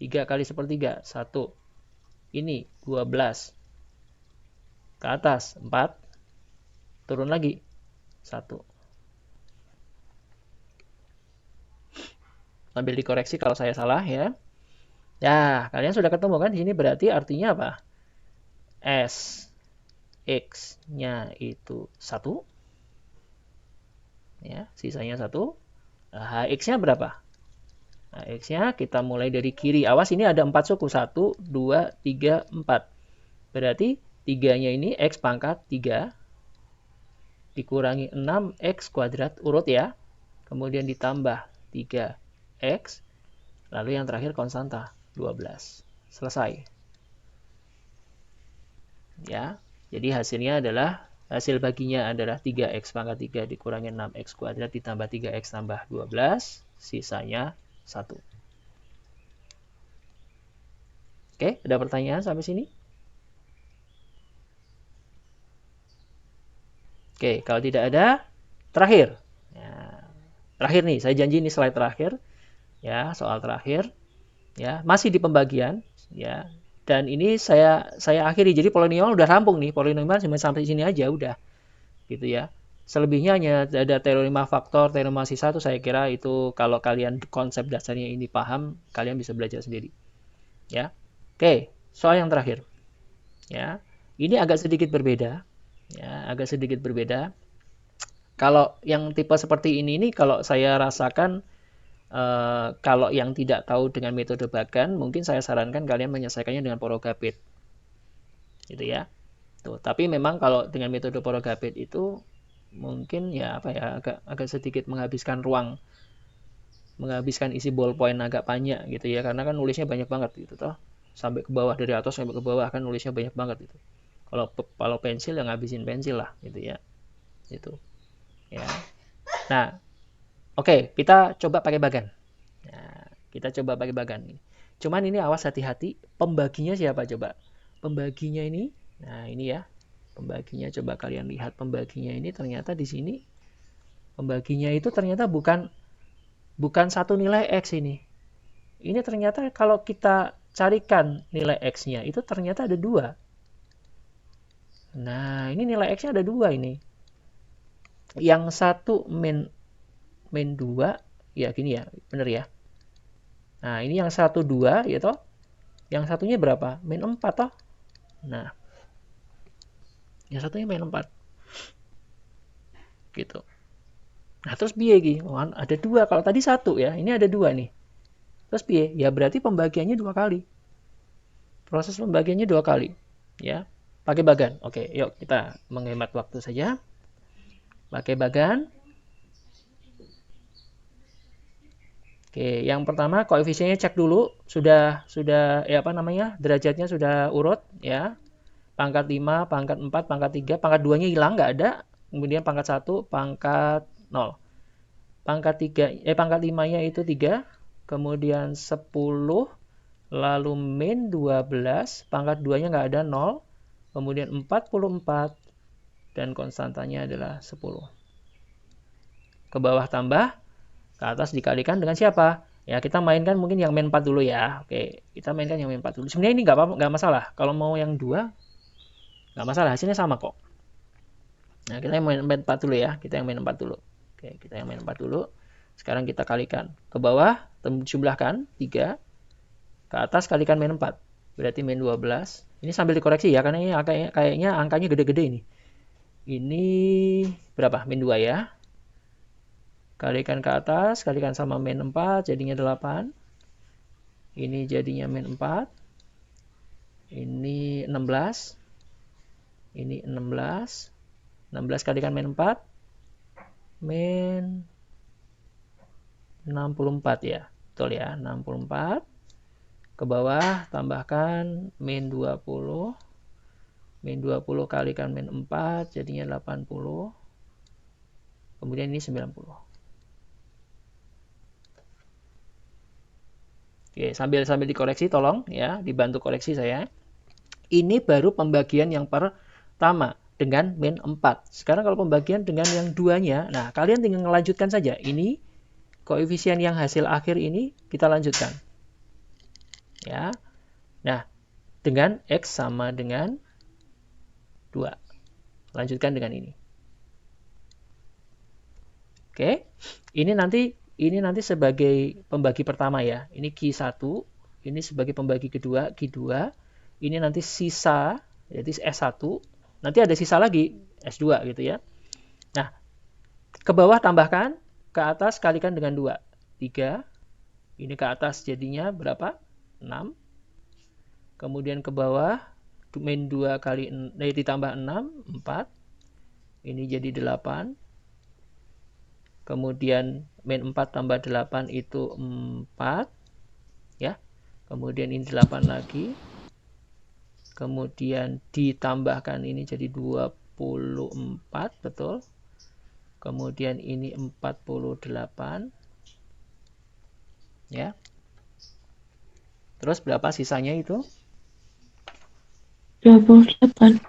3 kali 1/3, 1. Ini 12. Ke atas 4. Turun lagi 1. Sambil dikoreksi kalau saya salah ya. Ya, kalian sudah ketemu kan di sini, berarti artinya apa? S X-nya itu 1. Ya, sisanya 1. HX-nya berapa? HX-nya kita mulai dari kiri. Awas ini ada 4 suku. 1, 2, 3, 4. Berarti 3-nya ini X pangkat 3 dikurangi 6X kuadrat urut ya. Kemudian ditambah 3X. Lalu yang terakhir konstanta 12. Selesai. Ya. Jadi hasilnya adalah, hasil baginya adalah 3X pangkat 3 dikurangi 6X kuadrat ditambah 3X tambah 12. Sisanya 1. Oke, ada pertanyaan sampai sini? Oke, kalau tidak ada, terakhir. Ya, terakhir nih, saya janji ini slide terakhir. Ya, soal terakhir. Ya, masih di pembagian. Ya, dan ini saya akhiri. Jadi polinomial udah rampung nih. Polinomial cuma sampai sini aja udah. Gitu ya. Selebihnya hanya ada teori 5 faktor, teori masih 1. Saya kira itu kalau kalian konsep dasarnya ini paham, kalian bisa belajar sendiri. Ya. Oke, soal yang terakhir. Ya. Ini agak sedikit berbeda. Ya, agak sedikit berbeda. Kalau yang tipe seperti ini kalau saya rasakan kalau yang tidak tahu dengan metode bagan, mungkin saya sarankan kalian menyelesaikannya dengan porogabet. Gitu ya. Tuh, tapi memang kalau dengan metode porogabet itu mungkin ya agak sedikit menghabiskan ruang, menghabiskan isi ballpoint agak banyak gitu ya, karena kan nulisnya banyak banget gitu toh. Sampai ke bawah, dari atas sampai ke bawah kan nulisnya banyak banget gitu. Kalau pensil ya ngabisin pensil lah gitu ya. Gitu. Ya. Nah, oke, kita coba pakai bagan. Nah, kita coba pakai bagan nih. Cuman ini awas hati-hati, pembaginya siapa coba? Pembaginya ini, nah ini ya. Pembaginya coba kalian lihat pembaginya ini ternyata di sini pembaginya itu ternyata bukan satu nilai X ini. Ini ternyata kalau kita carikan nilai X-nya itu ternyata ada 2. Nah, ini nilai X-nya ada 2 ini. Yang satu min 2, ya gini ya, bener ya. Nah, ini yang 1, 2, ya toh. Yang satunya berapa? Min 4 toh. Nah, yang satunya min 4. Gitu. Nah, terus biye gini. Oh, ada 2. Kalau tadi 1 ya, ini ada 2 nih. Terus biye? Ya berarti pembagiannya 2 kali. Proses pembagiannya 2 kali. Ya. Pakai bagan. Oke, yuk kita menghemat waktu saja. Pakai bagan. Oke, yang pertama koefisiennya cek dulu. Sudah ya apa namanya? Derajatnya sudah urut ya. Pangkat 5, pangkat 4, pangkat 3, pangkat 2-nya hilang, nggak ada. Kemudian pangkat 1, pangkat 0. Pangkat 5-nya itu 3, kemudian 10, lalu min 12, pangkat 2-nya nggak ada 0, kemudian 44, dan konstantanya adalah 10. Ke bawah tambah, ke atas dikalikan dengan siapa? Ya, kita mainkan mungkin yang min 4 dulu ya. Oke, kita mainkan yang min 4 dulu. Sebenarnya ini nggak masalah. Kalau mau yang 2, nggak masalah, hasilnya sama kok. Nah, kita yang main 4 dulu ya. Kita yang main 4 dulu. Oke, kita yang main 4 dulu. Sekarang kita kalikan. Ke bawah, jumlahkan 3. Ke atas kalikan min 4. Berarti min 12. Ini sambil dikoreksi ya, karena ini kayaknya angkanya gede-gede ini. Ini berapa? Min 2 ya. Kalikan ke atas, kalikan sama min 4, jadinya 8. Ini jadinya min 4. Ini 16. Ini 16. 16 kalikan min 4. Min 64 ya. Betul ya, 64. Ke bawah tambahkan min 20. Min 20 kalikan min 4 jadinya 80. Kemudian ini 90. Oke, sambil dikoreksi tolong ya, dibantu koreksi saya. Ini baru pembagian yang pertama dengan min 4. Sekarang kalau pembagian dengan yang duanya, nah kalian tinggal melanjutkan saja. Ini koefisien yang hasil akhir ini kita lanjutkan. Ya. Nah, dengan X sama dengan 2. Lanjutkan dengan ini. Oke. Ini nanti sebagai pembagi pertama ya. Ini Q1, ini sebagai pembagi kedua, Q2. Ini nanti sisa, jadi S1. Nanti ada sisa lagi, S2 gitu ya. Nah, ke bawah tambahkan, ke atas kalikan dengan 2. 3. Ini ke atas jadinya berapa? 6. Kemudian ke bawah min 2 kali ditambah 6, 4. Ini jadi 8. Kemudian min 4 tambah 8 itu 4. Ya. Kemudian ini 8 lagi. Kemudian ditambahkan ini jadi 24, betul. Kemudian ini 48. Ya. Terus berapa sisanya itu? 28.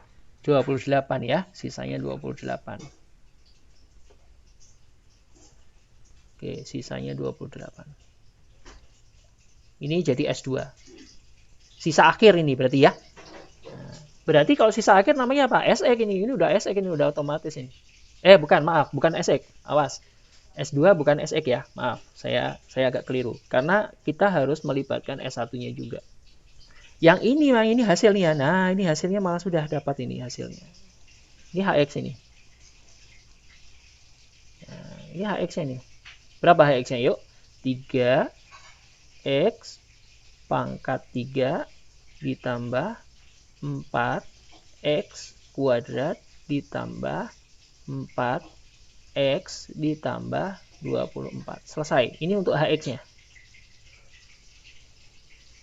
28 ya, sisanya 28. Oke, sisanya 28. Ini jadi S2. Sisa akhir ini berarti ya. Nah, berarti kalau sisa akhir namanya apa? SX ini. Ini udah SX, ini udah otomatis ini. Bukan SX. Awas. S2 bukan SX ya. Maaf, saya agak keliru. Karena kita harus melibatkan S1-nya juga. Yang ini hasilnya. Nah, ini hasilnya malah sudah dapat ini hasilnya. Ini HX ini. Nah, ini HX-nya nih. Berapa HX-nya? Yuk. 3X pangkat 3 ditambah 4X kuadrat ditambah 4X ditambah 24. Selesai. Ini untuk HX-nya.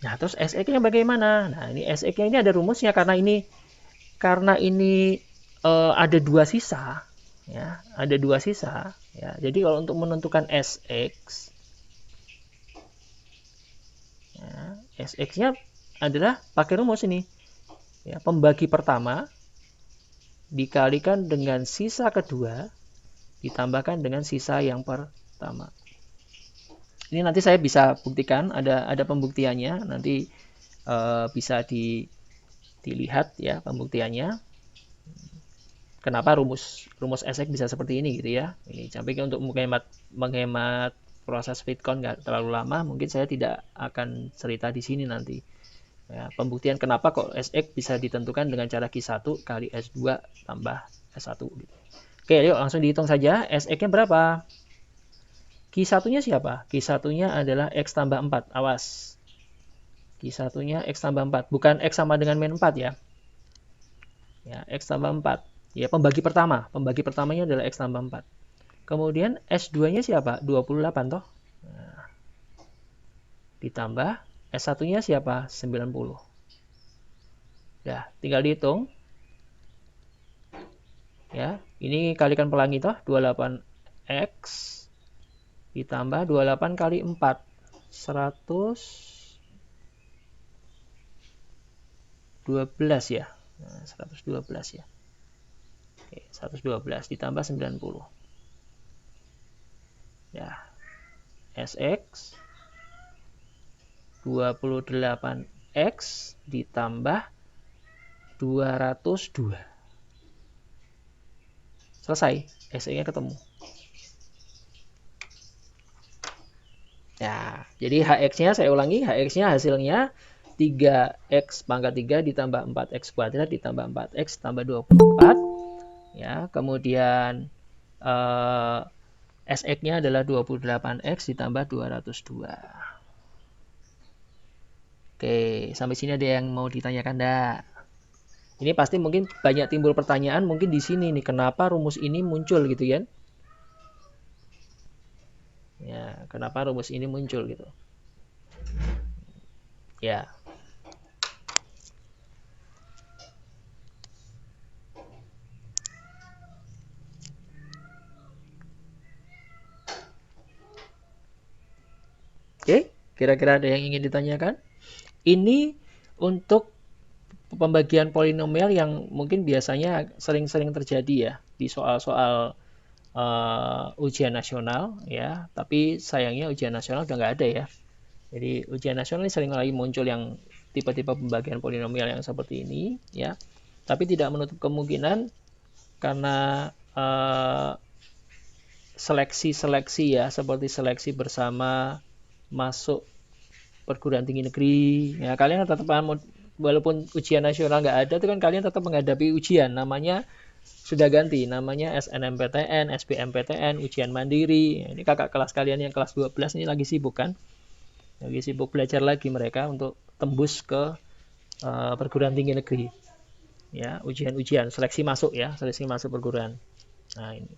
Nah, terus SX-nya bagaimana? Nah, ini SX-nya ini ada rumusnya karena ini ada 2 sisa, ya, ada 2 sisa, ya. Jadi kalau untuk menentukan SX, ya, SX-nya adalah pakai rumus ini, ya, pembagi pertama dikalikan dengan sisa kedua ditambahkan dengan sisa yang pertama. Ini nanti saya bisa buktikan, ada pembuktiannya, nanti bisa dilihat ya pembuktiannya. Kenapa rumus SX bisa seperti ini gitu ya. Ini sampai untuk menghemat proses Fitcon nggak terlalu lama, mungkin saya tidak akan cerita di sini nanti. Ya, pembuktian kenapa kok SX bisa ditentukan dengan cara Q1 kali S2 tambah S1 gitu. Oke, yuk langsung dihitung saja. SX-nya berapa? Q1-nya siapa? Q1-nya adalah X tambah 4. Awas. Q1-nya X tambah 4. Bukan X sama dengan min 4 ya. Ya, X tambah 4. Ya, pembagi pertamanya adalah X tambah 4. Kemudian S2-nya siapa? 28 toh. Nah, ditambah S1-nya siapa? 90. Ya, tinggal dihitung. Ya, ini kalikan pelangi toh, 28X ditambah 28 kali 4. 112 ya. Nah, 112 ya. Oke, 112 ditambah 90. Ya. SX 28X ditambah 202. Selesai, SE-nya ketemu. Ya, jadi HX-nya saya ulangi, HX-nya hasilnya 3X pangkat 3 ditambah 4X kuadrat ditambah 4X tambah 24. Ya, kemudian SX-nya adalah 28X ditambah 202. Oke, sampai sini ada yang mau ditanyakan enggak? Ini pasti mungkin banyak timbul pertanyaan mungkin di sini nih, kenapa rumus ini muncul gitu kan? Ya, kenapa rumus ini muncul gitu? Ya. Oke, kira-kira ada yang ingin ditanyakan? Ini untuk pembagian polinomial yang mungkin biasanya sering-sering terjadi ya di soal-soal ujian nasional ya, tapi sayangnya ujian nasional udah nggak ada ya. Jadi ujian nasional ini sering lagi muncul yang tipe-tipe pembagian polinomial yang seperti ini ya, tapi tidak menutup kemungkinan karena seleksi-seleksi ya, seperti seleksi bersama masuk perguruan tinggi negeri ya, kalian tetap walaupun ujian nasional nggak ada itu kan kalian tetap menghadapi ujian, namanya sudah ganti, namanya SNMPTN, SBMPTN, ujian mandiri. Ini kakak kelas kalian yang kelas 12 ini lagi sibuk kan, lagi sibuk belajar lagi mereka untuk tembus ke perguruan tinggi negeri ya, ujian-ujian seleksi masuk ya, seleksi masuk perguruan. Nah ini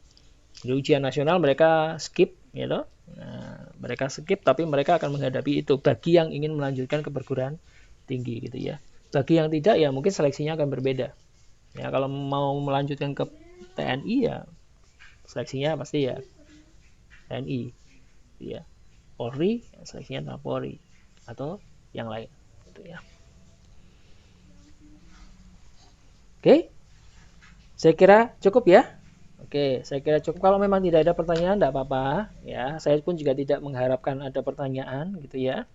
di ujian nasional mereka skip gitu. Nah, mereka skip tapi mereka akan menghadapi itu bagi yang ingin melanjutkan ke perguruan tinggi gitu ya. Bagi yang tidak ya mungkin seleksinya akan berbeda. Ya kalau mau melanjutkan ke TNI ya seleksinya pasti ya TNI ya. Polri seleksinya adalah Polri atau yang lain gitu ya. Oke. Saya kira cukup ya. Oke, saya kira cukup. Kalau memang tidak ada pertanyaan, tidak apa-apa. Ya, saya pun juga tidak mengharapkan ada pertanyaan, gitu ya.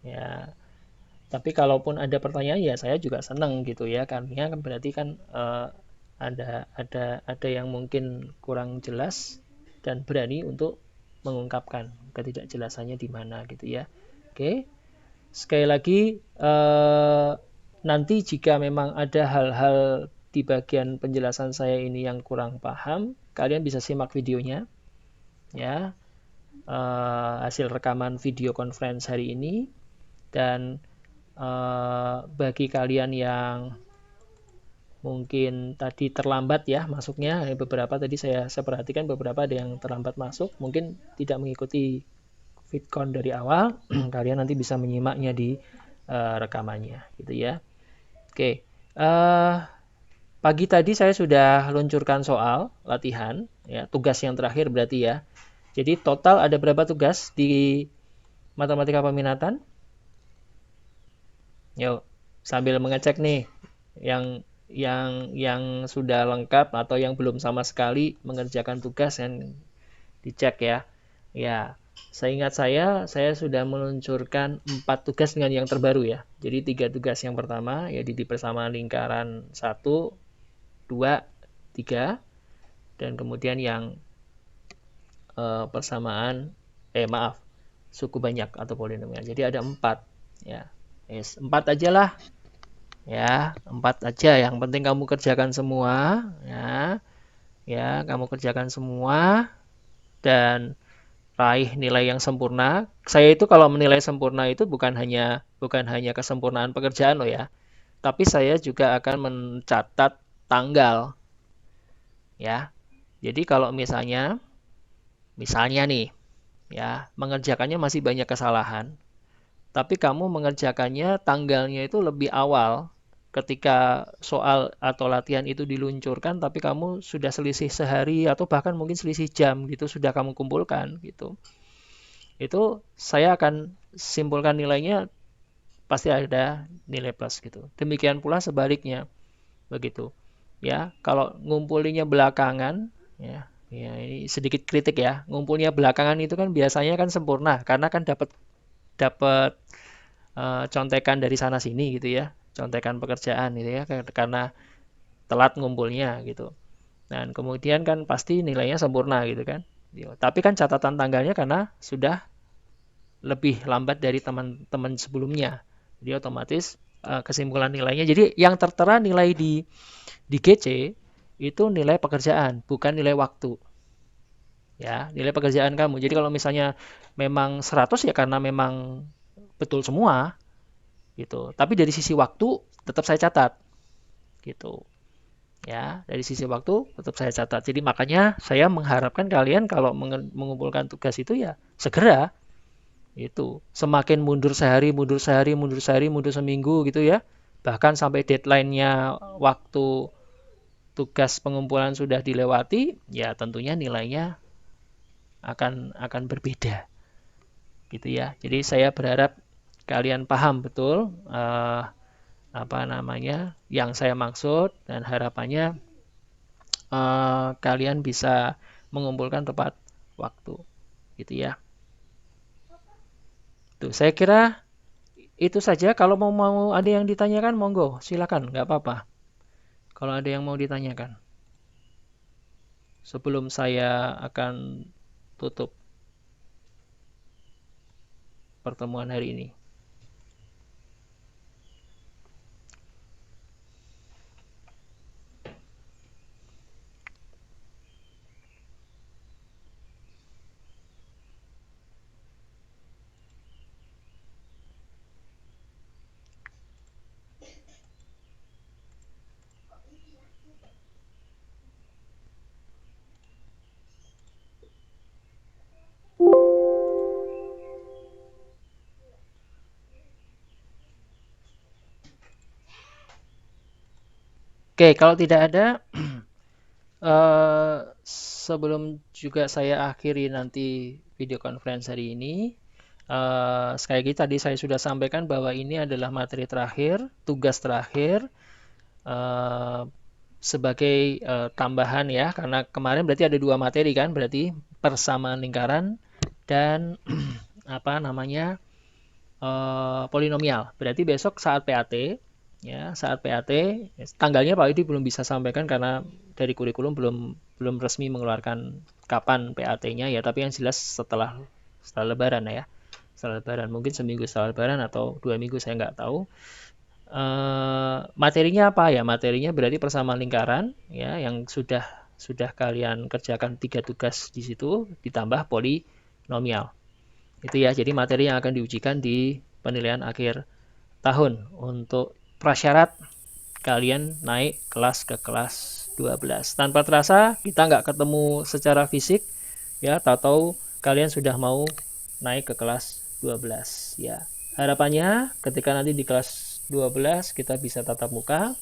Ya, tapi kalaupun ada pertanyaan, ya saya juga senang, gitu ya. Karena kan berarti kan ada yang mungkin kurang jelas dan berani untuk mengungkapkan ketidakjelasannya di mana, gitu ya. Oke, sekali lagi nanti jika memang ada hal-hal di bagian penjelasan saya ini yang kurang paham, kalian bisa simak videonya ya, hasil rekaman video conference hari ini. Dan bagi kalian yang mungkin tadi terlambat ya masuknya, beberapa tadi saya perhatikan beberapa ada yang terlambat masuk, mungkin tidak mengikuti vidcon dari awal, kalian nanti bisa menyimaknya di rekamannya gitu ya. Oke, pagi tadi saya sudah luncurkan soal latihan, ya, tugas yang terakhir berarti ya. Jadi total ada berapa tugas di matematika peminatan? Yuk, sambil mengecek nih yang sudah lengkap atau yang belum sama sekali mengerjakan tugas yang dicek ya. Ya, seingat saya sudah meluncurkan 4 tugas dengan yang terbaru ya. Jadi 3 tugas yang pertama ya di persamaan lingkaran 1, 2, 3, dan kemudian yang persamaan suku banyak atau polinomial. Jadi ada 4 ya. 4 aja lah ya, 4 aja, yang penting kamu kerjakan semua ya, kamu kerjakan semua dan raih nilai yang sempurna. Saya itu kalau menilai sempurna itu bukan hanya kesempurnaan pekerjaan loh ya, tapi saya juga akan mencatat tanggal ya. Jadi kalau misalnya nih ya, mengerjakannya masih banyak kesalahan, tapi kamu mengerjakannya tanggalnya itu lebih awal ketika soal atau latihan itu diluncurkan, tapi kamu sudah selisih sehari atau bahkan mungkin selisih jam gitu sudah kamu kumpulkan gitu. Itu saya akan simpulkan nilainya pasti ada nilai plus gitu. Demikian pula sebaliknya begitu. Ya, kalau ngumpulinya belakangan ya, ya ini sedikit kritik ya. Ngumpulnya belakangan itu kan biasanya kan sempurna karena kan dapat dapat contekan dari sana sini gitu ya. Contekan pekerjaan gitu ya karena telat ngumpulnya gitu. Dan kemudian kan pasti nilainya sempurna gitu kan. Tapi kan catatan tanggalnya karena sudah lebih lambat dari teman-teman sebelumnya. Jadi otomatis kesimpulan nilainya. Jadi yang tertera nilai di GC itu nilai pekerjaan, bukan nilai waktu. Ya, nilai pekerjaan kamu. Jadi kalau misalnya memang 100 ya karena memang betul semua gitu. Tapi dari sisi waktu tetap saya catat gitu. Ya, dari sisi waktu tetap saya catat. Jadi makanya saya mengharapkan kalian kalau mengumpulkan tugas itu ya segera. Itu semakin mundur sehari, mundur sehari, mundur sehari, mundur seminggu gitu ya. Bahkan sampai deadline-nya waktu tugas pengumpulan sudah dilewati, ya tentunya nilainya akan berbeda. Gitu ya. Jadi saya berharap kalian paham betul yang saya maksud dan harapannya kalian bisa mengumpulkan tepat waktu. Gitu ya. Tuh, saya kira itu saja. Kalau mau ada yang ditanyakan, monggo, silakan, nggak apa-apa. Kalau ada yang mau ditanyakan, sebelum saya akan tutup pertemuan hari ini. Oke, kalau tidak ada, sebelum juga saya akhiri nanti video conference hari ini, sekali lagi tadi saya sudah sampaikan bahwa ini adalah materi terakhir, tugas terakhir, sebagai tambahan ya, karena kemarin berarti ada 2 materi kan, berarti persamaan lingkaran dan polinomial. Berarti besok saat PAT ya, saat PAT tanggalnya Pak Yudi belum bisa sampaikan karena dari kurikulum belum resmi mengeluarkan kapan PAT-nya ya, tapi yang jelas setelah Lebaran ya. Setelah Lebaran, mungkin seminggu setelah Lebaran atau 2 minggu, saya nggak tahu. Materinya apa ya? Materinya berarti persamaan lingkaran ya, yang sudah kalian kerjakan 3 tugas di situ ditambah polinomial. Itu ya, jadi materi yang akan diujikan di penilaian akhir tahun untuk prasyarat kalian naik kelas ke kelas 12. Tanpa terasa kita nggak ketemu secara fisik ya, tahu-tahu kalian sudah mau naik ke kelas 12 ya. Harapannya ketika nanti di kelas 12 kita bisa tatap muka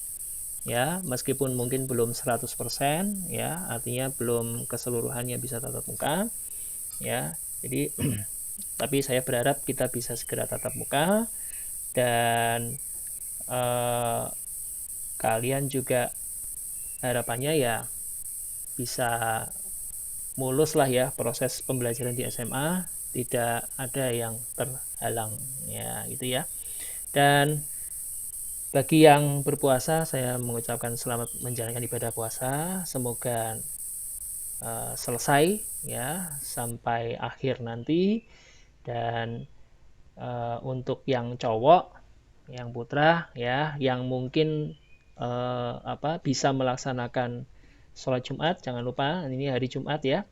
ya, meskipun mungkin belum 100% ya, artinya belum keseluruhannya bisa tatap muka ya. Jadi tapi saya berharap kita bisa segera tatap muka dan kalian juga harapannya ya bisa mulus lah ya proses pembelajaran di SMA, tidak ada yang terhalang ya gitu ya. Dan bagi yang berpuasa, saya mengucapkan selamat menjalankan ibadah puasa, semoga selesai ya sampai akhir nanti. Dan untuk yang cowok, yang putra ya, yang mungkin bisa melaksanakan sholat Jumat, jangan lupa ini hari Jumat ya,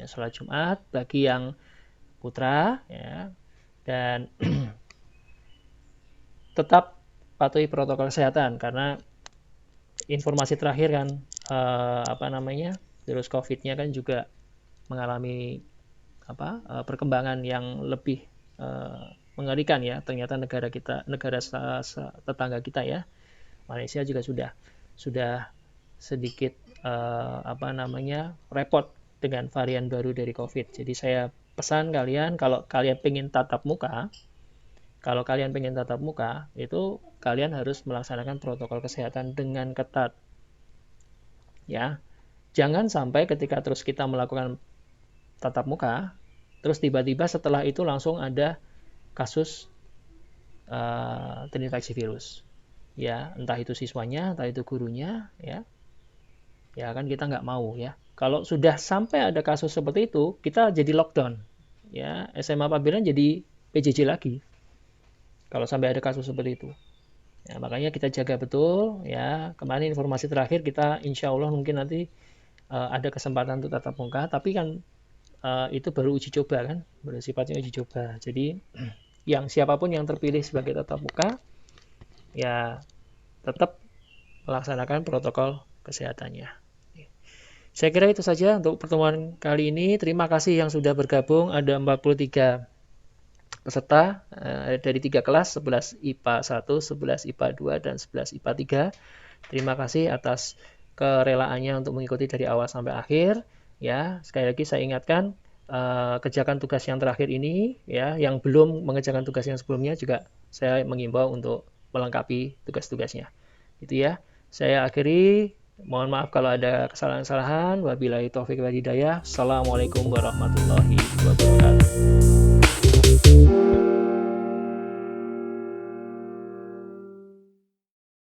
sholat Jumat bagi yang putra ya, dan tetap patuhi protokol kesehatan karena informasi terakhir kan virus COVID-nya kan juga mengalami perkembangan yang lebih mengerikan ya. Ternyata negara tetangga kita ya, Malaysia juga sudah sedikit repot dengan varian baru dari COVID. Jadi saya pesan kalian, kalau kalian pengen tatap muka itu kalian harus melaksanakan protokol kesehatan dengan ketat ya. Jangan sampai ketika terus kita melakukan tatap muka terus tiba-tiba setelah itu langsung ada kasus terinfeksi virus ya, entah itu siswanya, entah itu gurunya ya kan kita nggak mau ya. Kalau sudah sampai ada kasus seperti itu, kita jadi lockdown ya, SMA Pabilan jadi PJJ lagi kalau sampai ada kasus seperti itu ya. Makanya kita jaga betul ya. Kemarin informasi terakhir kita insya Allah mungkin nanti ada kesempatan untuk tatap muka, tapi kan itu baru uji coba kan, baru sifatnya uji coba. Jadi yang siapapun yang terpilih sebagai tatap muka ya tetap melaksanakan protokol kesehatannya. Saya kira itu saja untuk pertemuan kali ini. Terima kasih yang sudah bergabung. Ada 43 peserta dari 3 kelas, 11 IPA 1, 11 IPA 2, dan 11 IPA 3. Terima kasih atas kerelaannya untuk mengikuti dari awal sampai akhir. Ya, sekali lagi saya ingatkan, kerjakan tugas yang terakhir ini ya, yang belum mengerjakan tugas yang sebelumnya juga saya mengimbau untuk melengkapi tugas-tugasnya. Gitu ya. Saya akhiri. Mohon maaf kalau ada kesalahan-kesalahan. Wabillahi taufiq wal hidayah. Assalamualaikum warahmatullahi wabarakatuh.